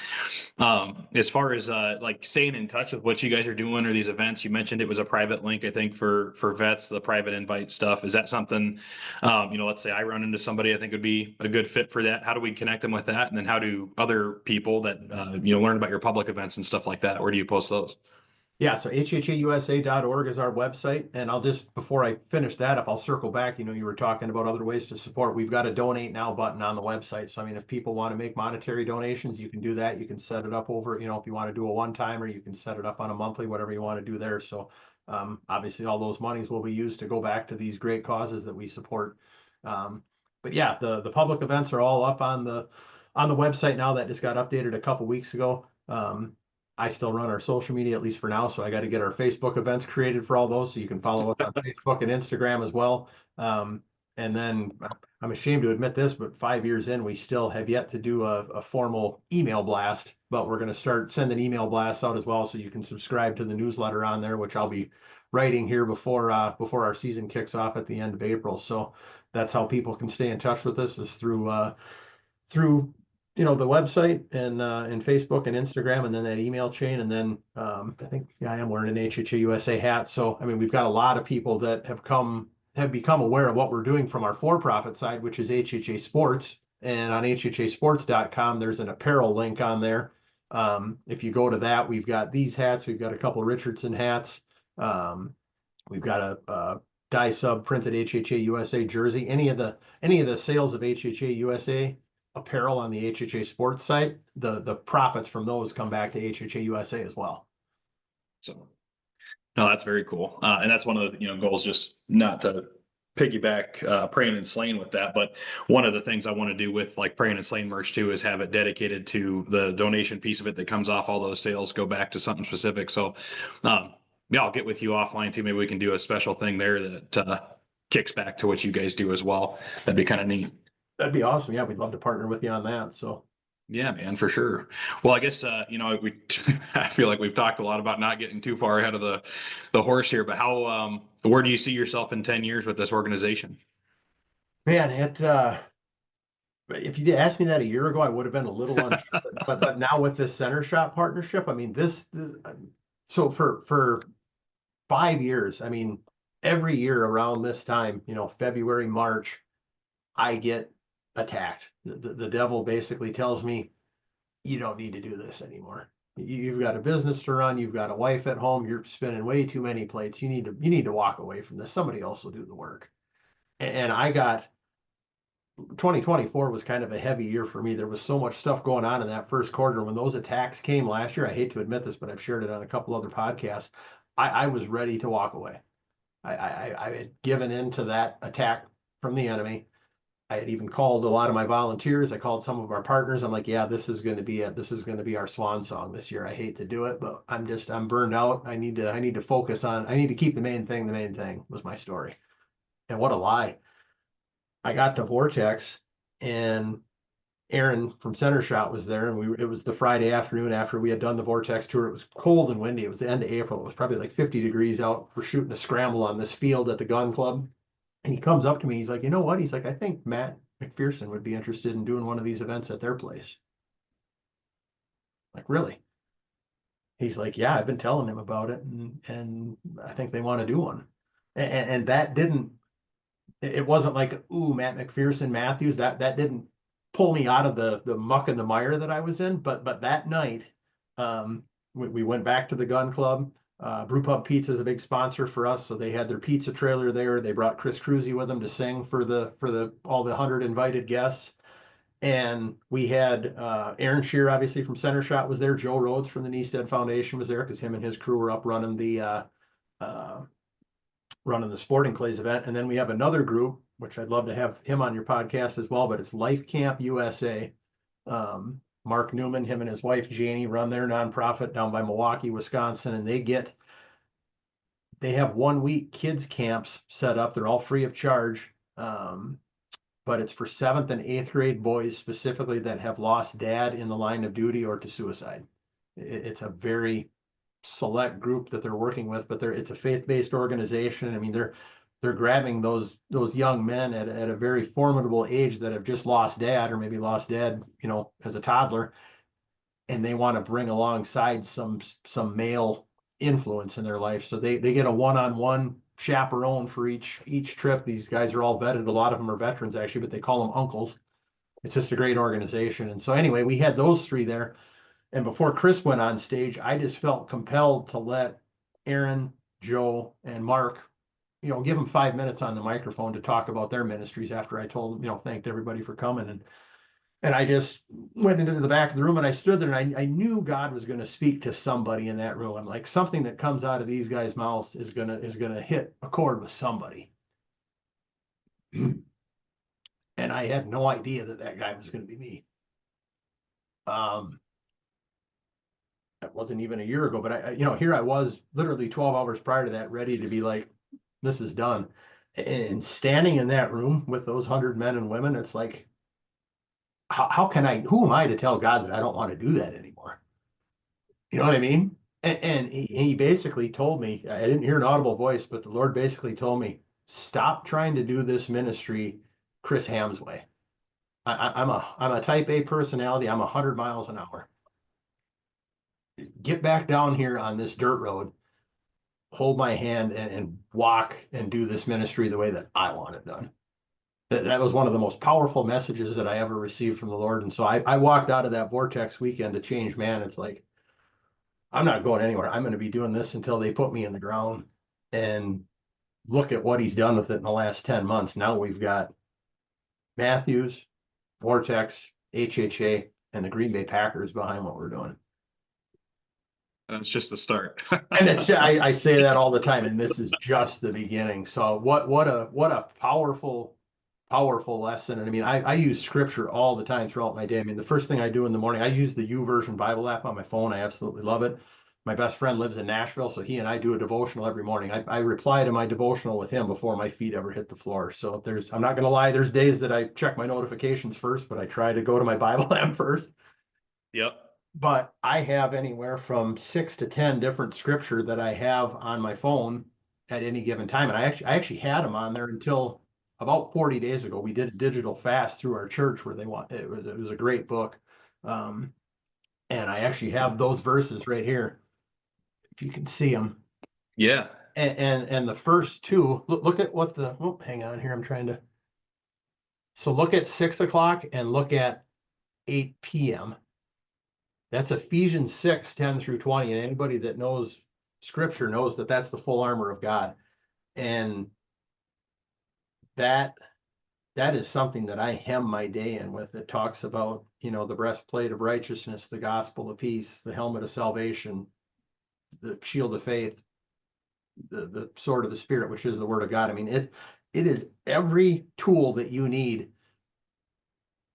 As far as like staying in touch with what you guys are doing or these events, you mentioned it was a private link, I think, for vets, the private invite stuff. Is that something, let's say I run into somebody I think would be a good fit for that. How do we connect them with that? And then how do other people that, learn about your public events and stuff like that? Where do you post those? Yeah, so HHAUSA.org is our website. And I'll just, before I finish that up, I'll circle back. You were talking about other ways to support. We've got a donate now button on the website. So, I mean, if people want to make monetary donations, you can do that. You can set it up over, if you want to do a one-time, or you can set it up on a monthly, whatever you want to do there. So obviously all those monies will be used to go back to these great causes that we support. But yeah, the public events are all up on the website now. That just got updated a couple weeks ago. I still run our social media, at least for now. So I got to get our Facebook events created for all those. So you can follow us on Facebook and Instagram as well. And then I'm ashamed to admit this, but 5 years in, we still have yet to do a formal email blast, but we're going to start sending email blasts out as well. So you can subscribe to the newsletter on there, which I'll be writing here before our season kicks off at the end of April. So that's how people can stay in touch with us, is through the website and Facebook and Instagram, and then that email chain. And then I think, I am wearing an HHA USA hat. So, I mean, we've got a lot of people that have become aware of what we're doing from our for-profit side, which is HHA Sports. And on HHAsports.com, there's an apparel link on there. If you go to that, we've got these hats. We've got a couple Richardson hats. We've got a dye sub printed HHA USA jersey. Any of the sales of HHA USA apparel on the HHA Sports site, the profits from those come back to HHA USA as well. So, no, that's very cool. And that's one of the goals, just not to piggyback Prayin and Slayin with that. But one of the things I want to do with like Prayin and Slayin merch too is have it dedicated to the donation piece of it that comes off all those sales go back to something specific. So yeah, I'll get with you offline too. Maybe we can do a special thing there that kicks back to what you guys do as well. That'd be kind of neat. That'd be awesome. Yeah, we'd love to partner with you on that. So Yeah, man, for sure. Well, I guess we I feel like we've talked a lot about not getting too far ahead of the horse here, but how where do you see yourself in 10 years with this organization? man, if you asked me that a year ago, I would have been a little unsure. But now with this center shop partnership, I mean this so for 5 years, I mean every year around this time, February, March, I get attacked. The devil basically tells me, you don't need to do this anymore. You've got a business to run. You've got a wife at home. You're spinning way too many plates. You need to walk away from this. Somebody else will do the work. And I got 2024 was kind of a heavy year for me. There was so much stuff going on in that first quarter. When those attacks came last year, I hate to admit this, but I've shared it on a couple other podcasts. I was ready to walk away. I had given in to that attack from the enemy. I had even called a lot of my volunteers. I called some of our partners. I'm like, yeah, this is going to be our swan song this year. I hate to do it, but I'm burned out. I need to focus on, I need to keep the main thing was my story. And what a lie. I got to Vortex and Aaron from Center Shot was there, and it was the Friday afternoon after we had done the Vortex tour. It was cold and windy. It was the end of April. It was probably like 50 degrees out. We're shooting a scramble on this field at the gun club. And he comes up to me. He's like, you know what? He's like, I think Matt McPherson would be interested in doing one of these events at their place. Like, really? He's like, yeah, I've been telling him about it, and I think they want to do one. And that didn't, it wasn't like, ooh, Matt McPherson Matthews. That didn't pull me out of the muck and the mire that I was in. But that night, we went back to the gun club. Brewpub Pizza is a big sponsor for us, so they had their pizza trailer there. They brought Chris Cruzy with them to sing for all the 100 invited guests. And we had Aaron Shear, obviously from Center Shot, was there. Joe Rhodes from the Neestead Foundation was there because him and his crew were up running the Sporting Clays event. And then we have another group, which I'd love to have him on your podcast as well, but it's Life Camp USA. Mark Newman, him and his wife Janie run their nonprofit down by Milwaukee, Wisconsin, and they have 1 week kids camps set up. They're all free of charge, but it's for 7th and 8th grade boys specifically that have lost dad in the line of duty or to suicide. It's a very select group that they're working with, but it's a faith-based organization. I mean, they're grabbing those young men at a very formidable age that have just lost dad or maybe lost dad, as a toddler, and they want to bring alongside some male influence in their life. So they get a one-on-one chaperone for each trip. These guys are all vetted. A lot of them are veterans actually, but they call them uncles. It's just a great organization. And so anyway, we had those three there. And before Chris went on stage, I just felt compelled to let Aaron, Joe, and Mark, give them 5 minutes on the microphone to talk about their ministries after I told them, thanked everybody for coming. And I just went into the back of the room and I stood there and I knew God was going to speak to somebody in that room. I'm like, something that comes out of these guys' mouths is gonna hit a chord with somebody. And I had no idea that guy was going to be me. That wasn't even a year ago, but here I was literally 12 hours prior to that, ready to be like, this is done. And standing in that room with those 100 men and women, it's like, who am I to tell God that I don't want to do that anymore? You know what I mean? And he basically told me, I didn't hear an audible voice, but the Lord basically told me, stop trying to do this ministry Chris Hamm's way. I'm a type A personality. I'm 100 miles an hour. Get back down here on this dirt road, hold my hand and walk and do this ministry the way that I want it done. That was one of the most powerful messages that I ever received from the Lord. And so I walked out of that Vortex weekend a changed man. It's like, I'm not going anywhere. I'm going to be doing this until they put me in the ground. And look at what he's done with it in the last 10 months. Now we've got Matthews, Vortex, HHA, and the Green Bay Packers behind what we're doing. It's just the start. And I say that all the time, and this is just the beginning. So what a powerful lesson. And I mean, I use scripture all the time throughout my day. I mean, the first thing I do in the morning, I use the YouVersion Bible app on my phone. I absolutely love it. My best friend lives in Nashville, so he and I do a devotional every morning. I reply to my devotional with him before my feet ever hit the floor. So I'm not going to lie, there's days that I check my notifications first, but I try to go to my Bible app first. Yep. But I have anywhere from 6 to 10 different scripture that I have on my phone at any given time. And I actually had them on there until about 40 days ago. We did a digital fast through our church where it was a great book. And I actually have those verses right here, if you can see them. Yeah. And the first two, look at what hang on here. I'm trying to. So look at 6 o'clock and look at 8 p.m. That's Ephesians 6, 10 through 20. And anybody that knows scripture knows that that's the full armor of God. And that is something that I hem my day in with. It talks about, the breastplate of righteousness, the gospel of peace, the helmet of salvation, the shield of faith, the sword of the spirit, which is the word of God. I mean, it is every tool that you need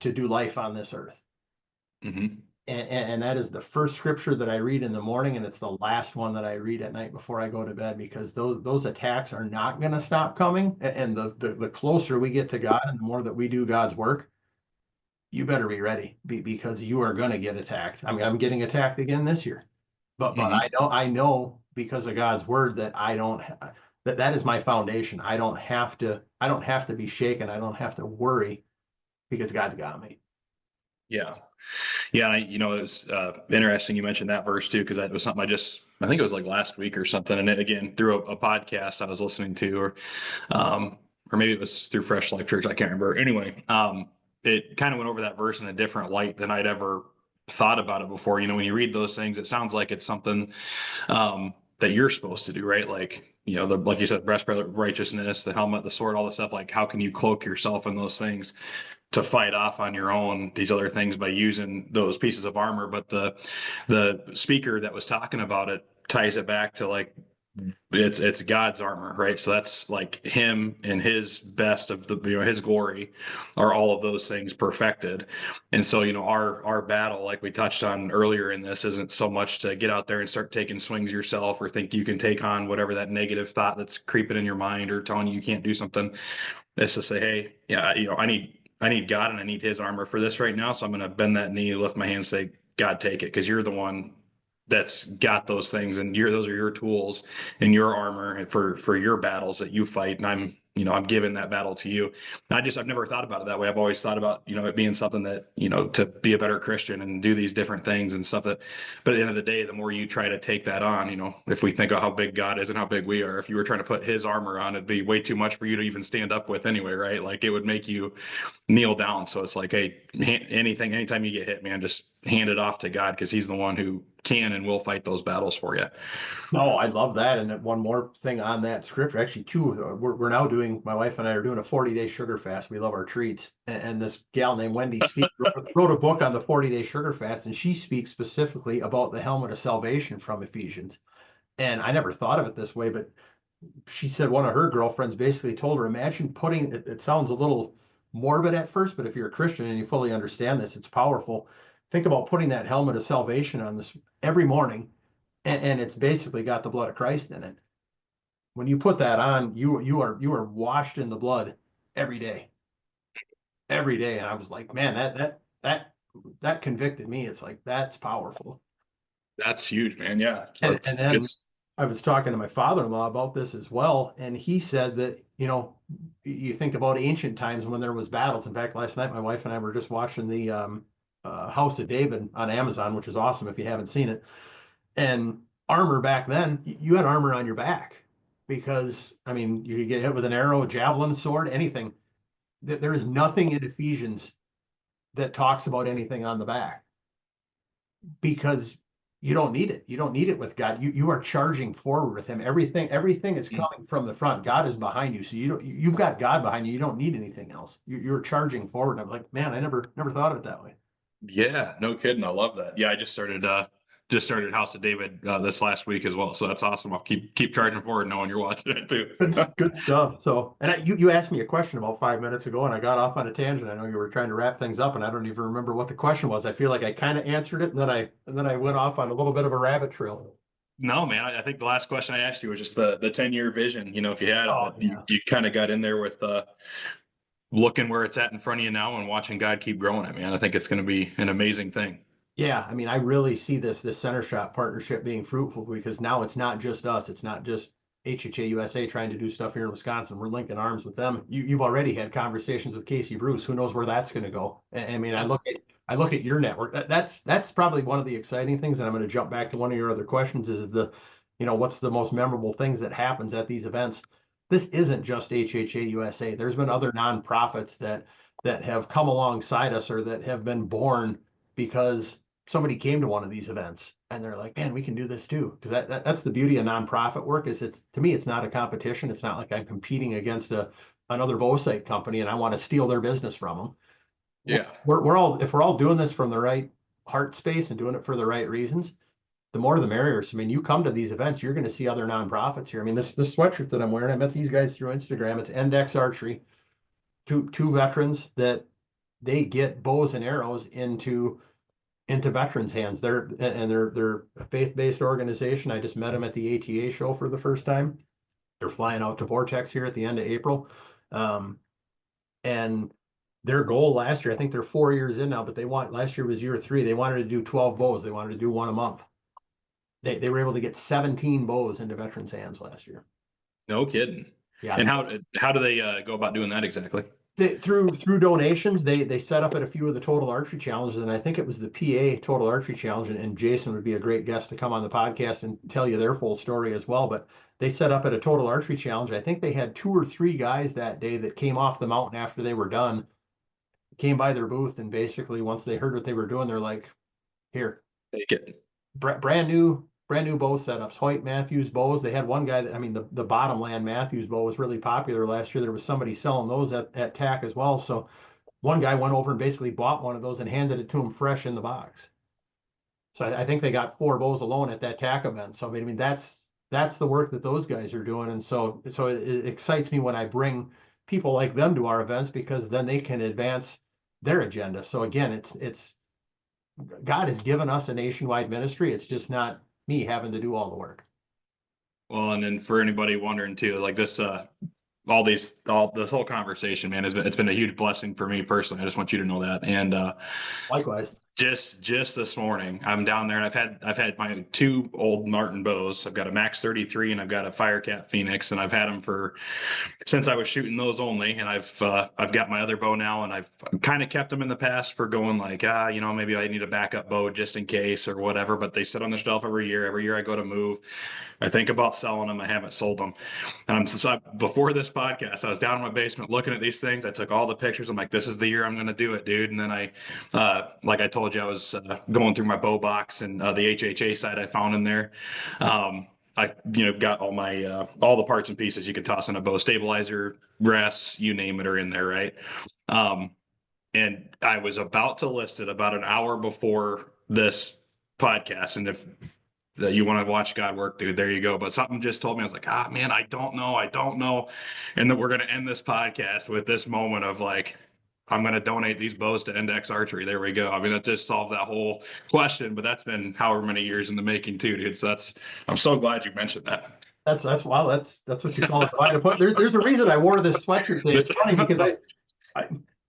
to do life on this earth. Mm-hmm. And that is the first scripture that I read in the morning, and it's the last one that I read at night before I go to bed, because those attacks are not going to stop coming. And the closer we get to God and the more that we do God's work, you better be ready, because you are going to get attacked. I mean, I'm getting attacked again this year, but I know because of God's word that that is my foundation. I don't have to be shaken. I don't have to worry, because God's got me. Yeah. Yeah. It was interesting you mentioned that verse too, because that was something I think it was like last week or something. And again, through a podcast I was listening to, or maybe it was through Fresh Life Church. I can't remember. Anyway, it kind of went over that verse in a different light than I'd ever thought about it before. When you read those things, it sounds like it's something that you're supposed to do, right? Like, like you said, breastplate of righteousness, the helmet, the sword, all the stuff. Like, how can you cloak yourself in those things to fight off on your own these other things by using those pieces of armor? But the speaker that was talking about it ties it back to like, it's God's armor, right? So that's like him and his best of his glory are all of those things perfected. And so, our battle, like we touched on earlier in this, isn't so much to get out there and start taking swings yourself or think you can take on whatever that negative thought that's creeping in your mind or telling you can't do something. It's to say, hey, yeah, I need God and I need his armor for this right now. So I'm going to bend that knee, lift my hand, say, God, take it, because you're the one that's got those things, and those are your tools and your armor for your battles that you fight. And I'm giving that battle to you. And I've never thought about it that way. I've always thought about, it being something that, to be a better Christian and do these different things and stuff but at the end of the day, the more you try to take that on, if we think of how big God is and how big we are, if you were trying to put his armor on, it'd be way too much for you to even stand up with anyway, right? Like, it would make you kneel down. So it's like, hey, anytime you get hit, man, just hand it off to God, because he's the one who can and will fight those battles for you. No, I love that. And one more thing on that scripture, actually two, we're now my wife and I are doing a 40-day sugar fast. We love our treats. And this gal named Wendy wrote a book on the 40-day sugar fast, and she speaks specifically about the helmet of salvation from Ephesians. And I never thought of it this way, but she said one of her girlfriends basically told her, imagine putting, it sounds a little morbid at first, but if you're a Christian and you fully understand this, it's powerful. Think about putting that helmet of salvation on this every morning, and it's basically got the blood of Christ in it. When you put that on, you are washed in the blood every day. Every day. And I was like, man, that convicted me. It's like, that's powerful. That's huge, man. Yeah. And then I was talking to my father-in-law about this as well, and he said that, you think about ancient times when there was battles. In fact, last night my wife and I were just watching the House of David on Amazon, which is awesome if you haven't seen it. And armor back then, you had armor on your back, because I mean, you could get hit with an arrow, a javelin, sword, anything. There is nothing in Ephesians that talks about anything on the back, because you don't need it. You don't need it with God. You are charging forward with him. Everything is coming from the front. God is behind you. So you've got God behind you. You don't need anything else. You're charging forward. And I'm like, man, I never thought of it that way. Yeah, no kidding. I love that. Yeah, I just started just started House of David this last week as well. So that's awesome. I'll keep charging forward knowing you're watching it too. Good stuff. So, and you asked me a question about 5 minutes ago, and I got off on a tangent. I know you were trying to wrap things up, and I don't even remember what the question was. I feel like I kind of answered it, and then I went off on a little bit of a rabbit trail. No, man. I think the last question I asked you was just the 10-year vision. If you had it, Oh, yeah. you kind of got in there with looking where it's at in front of you now and watching God keep growing it, man. I think it's going to be an amazing thing. Yeah, I mean, I really see this center shop partnership being fruitful because now it's not just us. It's not just HHA USA trying to do stuff here in Wisconsin. We're linking arms with them. You've already had conversations with Casey Bruce. Who knows where that's going to go? I mean, I look at your network. That's probably one of the exciting things. And I'm going to jump back to one of your other questions. Is what's the most memorable things that happens at these events? This isn't just HHA USA. There's been other nonprofits that have come alongside us or that have been born because somebody came to one of these events and they're like, man, we can do this too. Because that's the beauty of nonprofit work is to me, it's not a competition. It's not like I'm competing against another bow site company and I want to steal their business from them. Yeah. If we're all doing this from the right heart space and doing it for the right reasons, the more the merrier. So, I mean, you come to these events, you're going to see other nonprofits here. I mean, this sweatshirt that I'm wearing, I met these guys through Instagram. It's Index Archery, two veterans that they get bows and arrows into veterans' hands. They're a faith-based organization. I just met them at the ATA show for the first time. They're flying out to Vortex here at the end of April. And their goal last year, I think they're 4 years in now, but last year was year 3. They wanted to do 12 bows. They wanted to do one a month. They were able to get 17 bows into veterans' hands last year. No kidding. Yeah. And how do they go about doing that exactly? Through donations, they set up at a few of the Total Archery Challenges, and I think it was the PA Total Archery Challenge, and Jason would be a great guest to come on the podcast and tell you their full story as well. But they set up at a Total Archery Challenge. I think they had 2 or 3 guys that day that came off the mountain after they were done, came by their booth, and basically once they heard what they were doing, they're like, "Here, Take it." brand new bow setups, Hoyt Matthews bows. They had one guy that, I mean, the Bottomland Matthews bow was really popular last year. There was somebody selling those at TAC as well. So one guy went over and basically bought one of those and handed it to him fresh in the box. So I think they got 4 bows alone at that TAC event. So I mean, that's the work that those guys are doing. And so it excites me when I bring people like them to our events because then they can advance their agenda. So again, it's God has given us a nationwide ministry. It's just not me having to do all the work. Well, and then for anybody wondering too, like this this whole conversation, man, it's been a huge blessing for me personally. I just want you to know that. And Likewise. Just this morning, I'm down there and I've had my 2 old Martin bows. I've got a Max 33 and I've got a Firecat Phoenix, and I've had them since I was shooting those only. And I've got my other bow now, and I've kind of kept them in the past for going like, maybe I need a backup bow just in case or whatever. But they sit on the shelf every year. Every year I go to move, I think about selling them. I haven't sold them. And before this podcast, I was down in my basement looking at these things. I took all the pictures. I'm like, this is the year I'm going to do it, dude. And then like I told you, I was going through my bow box, and the HHA side I found in there. I got all the parts and pieces you could toss in a bow, stabilizer, rests, you name it, are in there, right? And I was about to list it about an hour before this podcast, and if you want to watch God work, dude, there you go. But something just told me, I was like, man, I don't know. And then we're going to end this podcast with this moment of like, I'm going to donate these bows to Index Archery. There we go. I mean, that just solved that whole question, but that's been however many years in the making too, dude. So I'm so glad you mentioned that. That's wow. That's what you call it. There's a reason I wore this sweatshirt today. It's funny because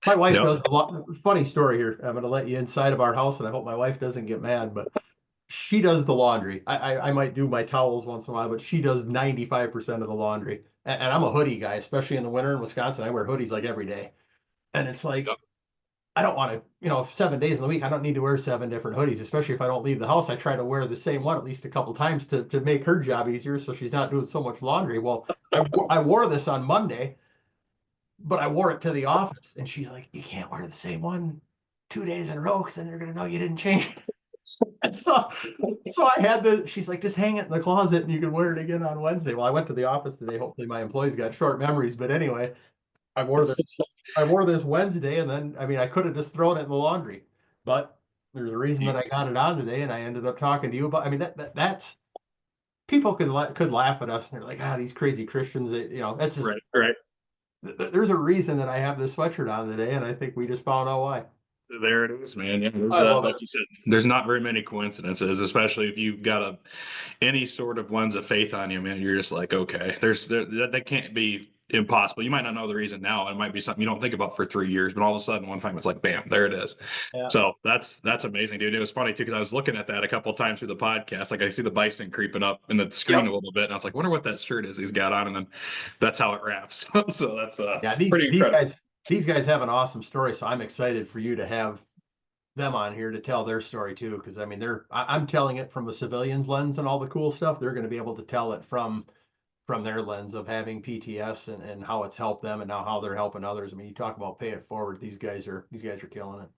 my wife does a lot. Funny story here. I'm going to let you inside of our house, and I hope my wife doesn't get mad, but she does the laundry. I might do my towels once in a while, but she does 95% of the laundry. And I'm a hoodie guy, especially in the winter in Wisconsin. I wear hoodies like every day. And it's like, I don't want to, 7 days in the week, I don't need to wear 7 different hoodies, especially if I don't leave the house. I try to wear the same one at least a couple times to make her job easier so she's not doing so much laundry. Well, I wore this on Monday, but I wore it to the office. And she's like, you can't wear the same one 2 days in a row because then they're going to know you didn't change it. And so I had she's like, just hang it in the closet and you can wear it again on Wednesday. Well, I went to the office today. Hopefully my employees got short memories. But anyway, I wore this Wednesday, and then, I mean, I could have just thrown it in the laundry, but There's a reason that I got it on today, and I ended up talking to you about. I mean, that's people could laugh at us, and they're like, these crazy Christians. That's just right. There's a reason that I have this sweatshirt on today, and I think we just found out why. There it is, man. Yeah, there's, I love like it. you said, there's not very many coincidences, especially if you've got any sort of lens of faith on you, man. You're just like, okay, that can't be impossible. You might not know the reason now. It might be something you don't think about for 3 years, but all of a sudden, one time it's like, bam, there it is. Yeah. So that's amazing, dude. It was funny too because I was looking at that a couple of times through the podcast. Like I see the bison creeping up in the screen a little bit, and I was like, wonder what that shirt is he's got on, and then that's how it wraps. So that's pretty incredible. These guys have an awesome story, so I'm excited for you to have them on here to tell their story too. Because I mean, I'm telling it from a civilian's lens and all the cool stuff. They're going to be able to tell it from their lens of having PTS and how it's helped them and now how they're helping others. I mean, you talk about pay it forward. These guys are killing it.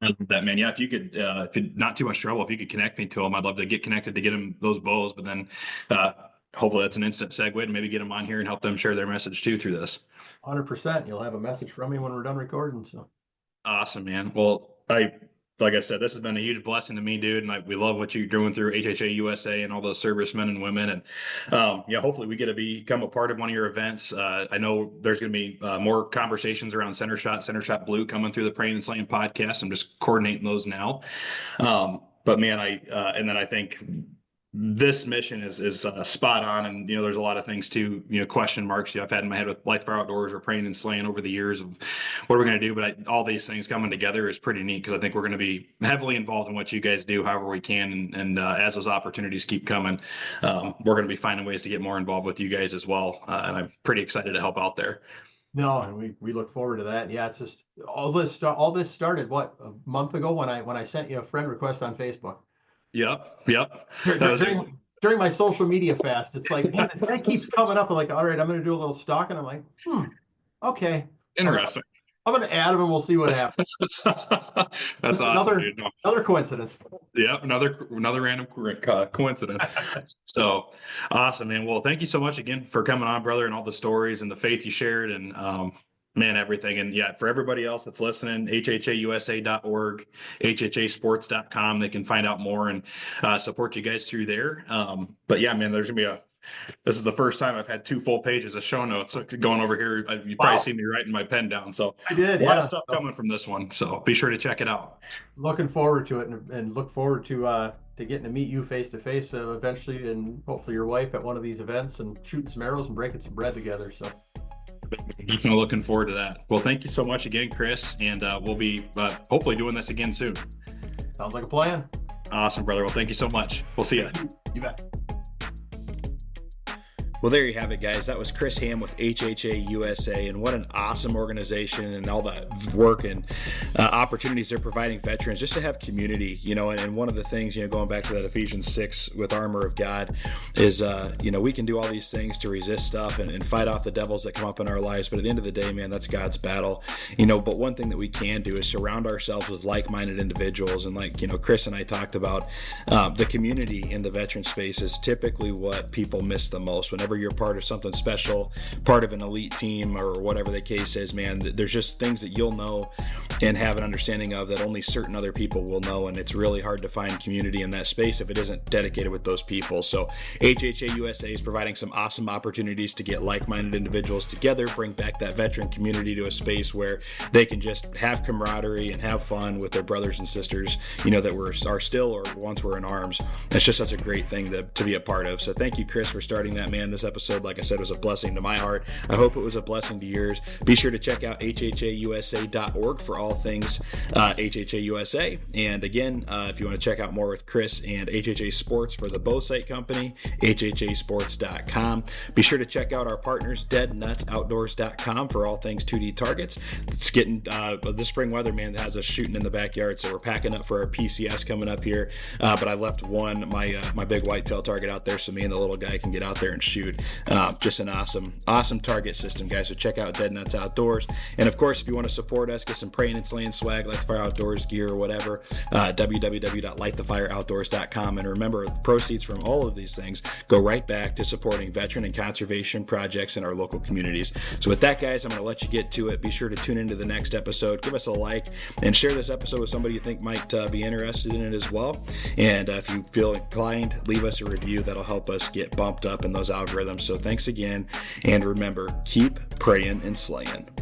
I love that, man. Yeah, if you could, if you're not too much trouble, if you could connect me to them, I'd love to get connected to get them those bows. But then, hopefully, that's an instant segue to maybe get them on here and help them share their message too through this. 100%. You'll have a message from me when we're done recording. So awesome, man. Well, like I said, this has been a huge blessing to me, dude. And we love what you're doing through HHA USA and all those servicemen and women. And hopefully we get to become a part of one of your events. I know there's going to be more conversations around Center Shot Blue coming through the Prayin and Slayin Podcast. I'm just coordinating those now. But man, I think this mission is spot on, and there's a lot of things too, question marks I've had in my head with Life for Outdoors or Prayin and Slayin over the years of what we're going to do, but all these things coming together is pretty neat because I think we're going to be heavily involved in what you guys do however we can, and as those opportunities keep coming, we're going to be finding ways to get more involved with you guys as well, and I'm pretty excited to help out there. No, and we look forward to that. Yeah, it's just all this started what, a month ago when I sent you a friend request on Facebook. Yep. During my social media fast, it's like, man, this guy keeps coming up. I'm like, all right, I'm going to do a little stalking. I'm like, okay. Interesting. I'm going to add him and we'll see what happens. That's awesome, dude. Another coincidence. Yep, another random coincidence. So awesome, man. Well, thank you so much again for coming on, brother, and all the stories and the faith you shared, and man, everything. And yeah, for everybody else that's listening, HHAUSA.org, HHAsports.com, they can find out more and support you guys through there. But yeah, man, there's gonna be this is the first time I've had 2 full pages of show notes going over here. You probably see me writing my pen down. So I did. A lot of stuff coming from this one. So be sure to check it out. Looking forward to it, and look forward to getting to meet you face to face eventually, and hopefully your wife at one of these events, and shooting some arrows and breaking some bread together. So definitely looking forward to that. Well, thank you so much again, Chris, and we'll be hopefully doing this again soon. Sounds like a plan. Awesome, brother. Well, thank you so much. We'll see you. You bet. Well, there you have it, guys. That was Chris Hamm with HHA USA, and what an awesome organization, and all the work and opportunities they're providing veterans just to have community, and one of the things, going back to that Ephesians 6 with armor of God is, we can do all these things to resist stuff and fight off the devils that come up in our lives. But at the end of the day, man, that's God's battle, but one thing that we can do is surround ourselves with like-minded individuals. And like, Chris and I talked about, the community in the veteran space is typically what people miss the most. Whenever you're part of something special, part of an elite team, or whatever the case is, man, there's just things that you'll know and have an understanding of that only certain other people will know, and it's really hard to find community in that space if it isn't dedicated with those people. So HHA USA is providing some awesome opportunities to get like-minded individuals together, bring back that veteran community to a space where they can just have camaraderie and have fun with their brothers and sisters, that are still or once were in arms. That's just such a great thing to be a part of. So thank you, Chris, for starting that, man. This episode, like I said, was a blessing to my heart. I hope it was a blessing to yours. Be sure to check out HHAUSA.org for all things HHA USA. And again, if you want to check out more with Chris and HHA Sports for the bow sight company, HHAsports.com. Be sure to check out our partners, DeadNutsOutdoors.com, for all things 2D targets. It's getting the spring weather, man, has us shooting in the backyard, so we're packing up for our PCS coming up here. But I left my big whitetail target out there so me and the little guy can get out there and shoot. dude. Just an awesome target system, guys. So check out Dead Nuts Outdoors. And of course, if you want to support us, get some Prayin and Slayin swag, Light the Fire Outdoors gear or whatever, www.lightthefireoutdoors.com. And remember, the proceeds from all of these things go right back to supporting veteran and conservation projects in our local communities. So with that, guys, I'm going to let you get to it. Be sure to tune into the next episode. Give us a like and share this episode with somebody you think might be interested in it as well. And if you feel inclined, leave us a review. That'll help us get bumped up in those algorithms. So thanks again. And remember, keep praying and slaying.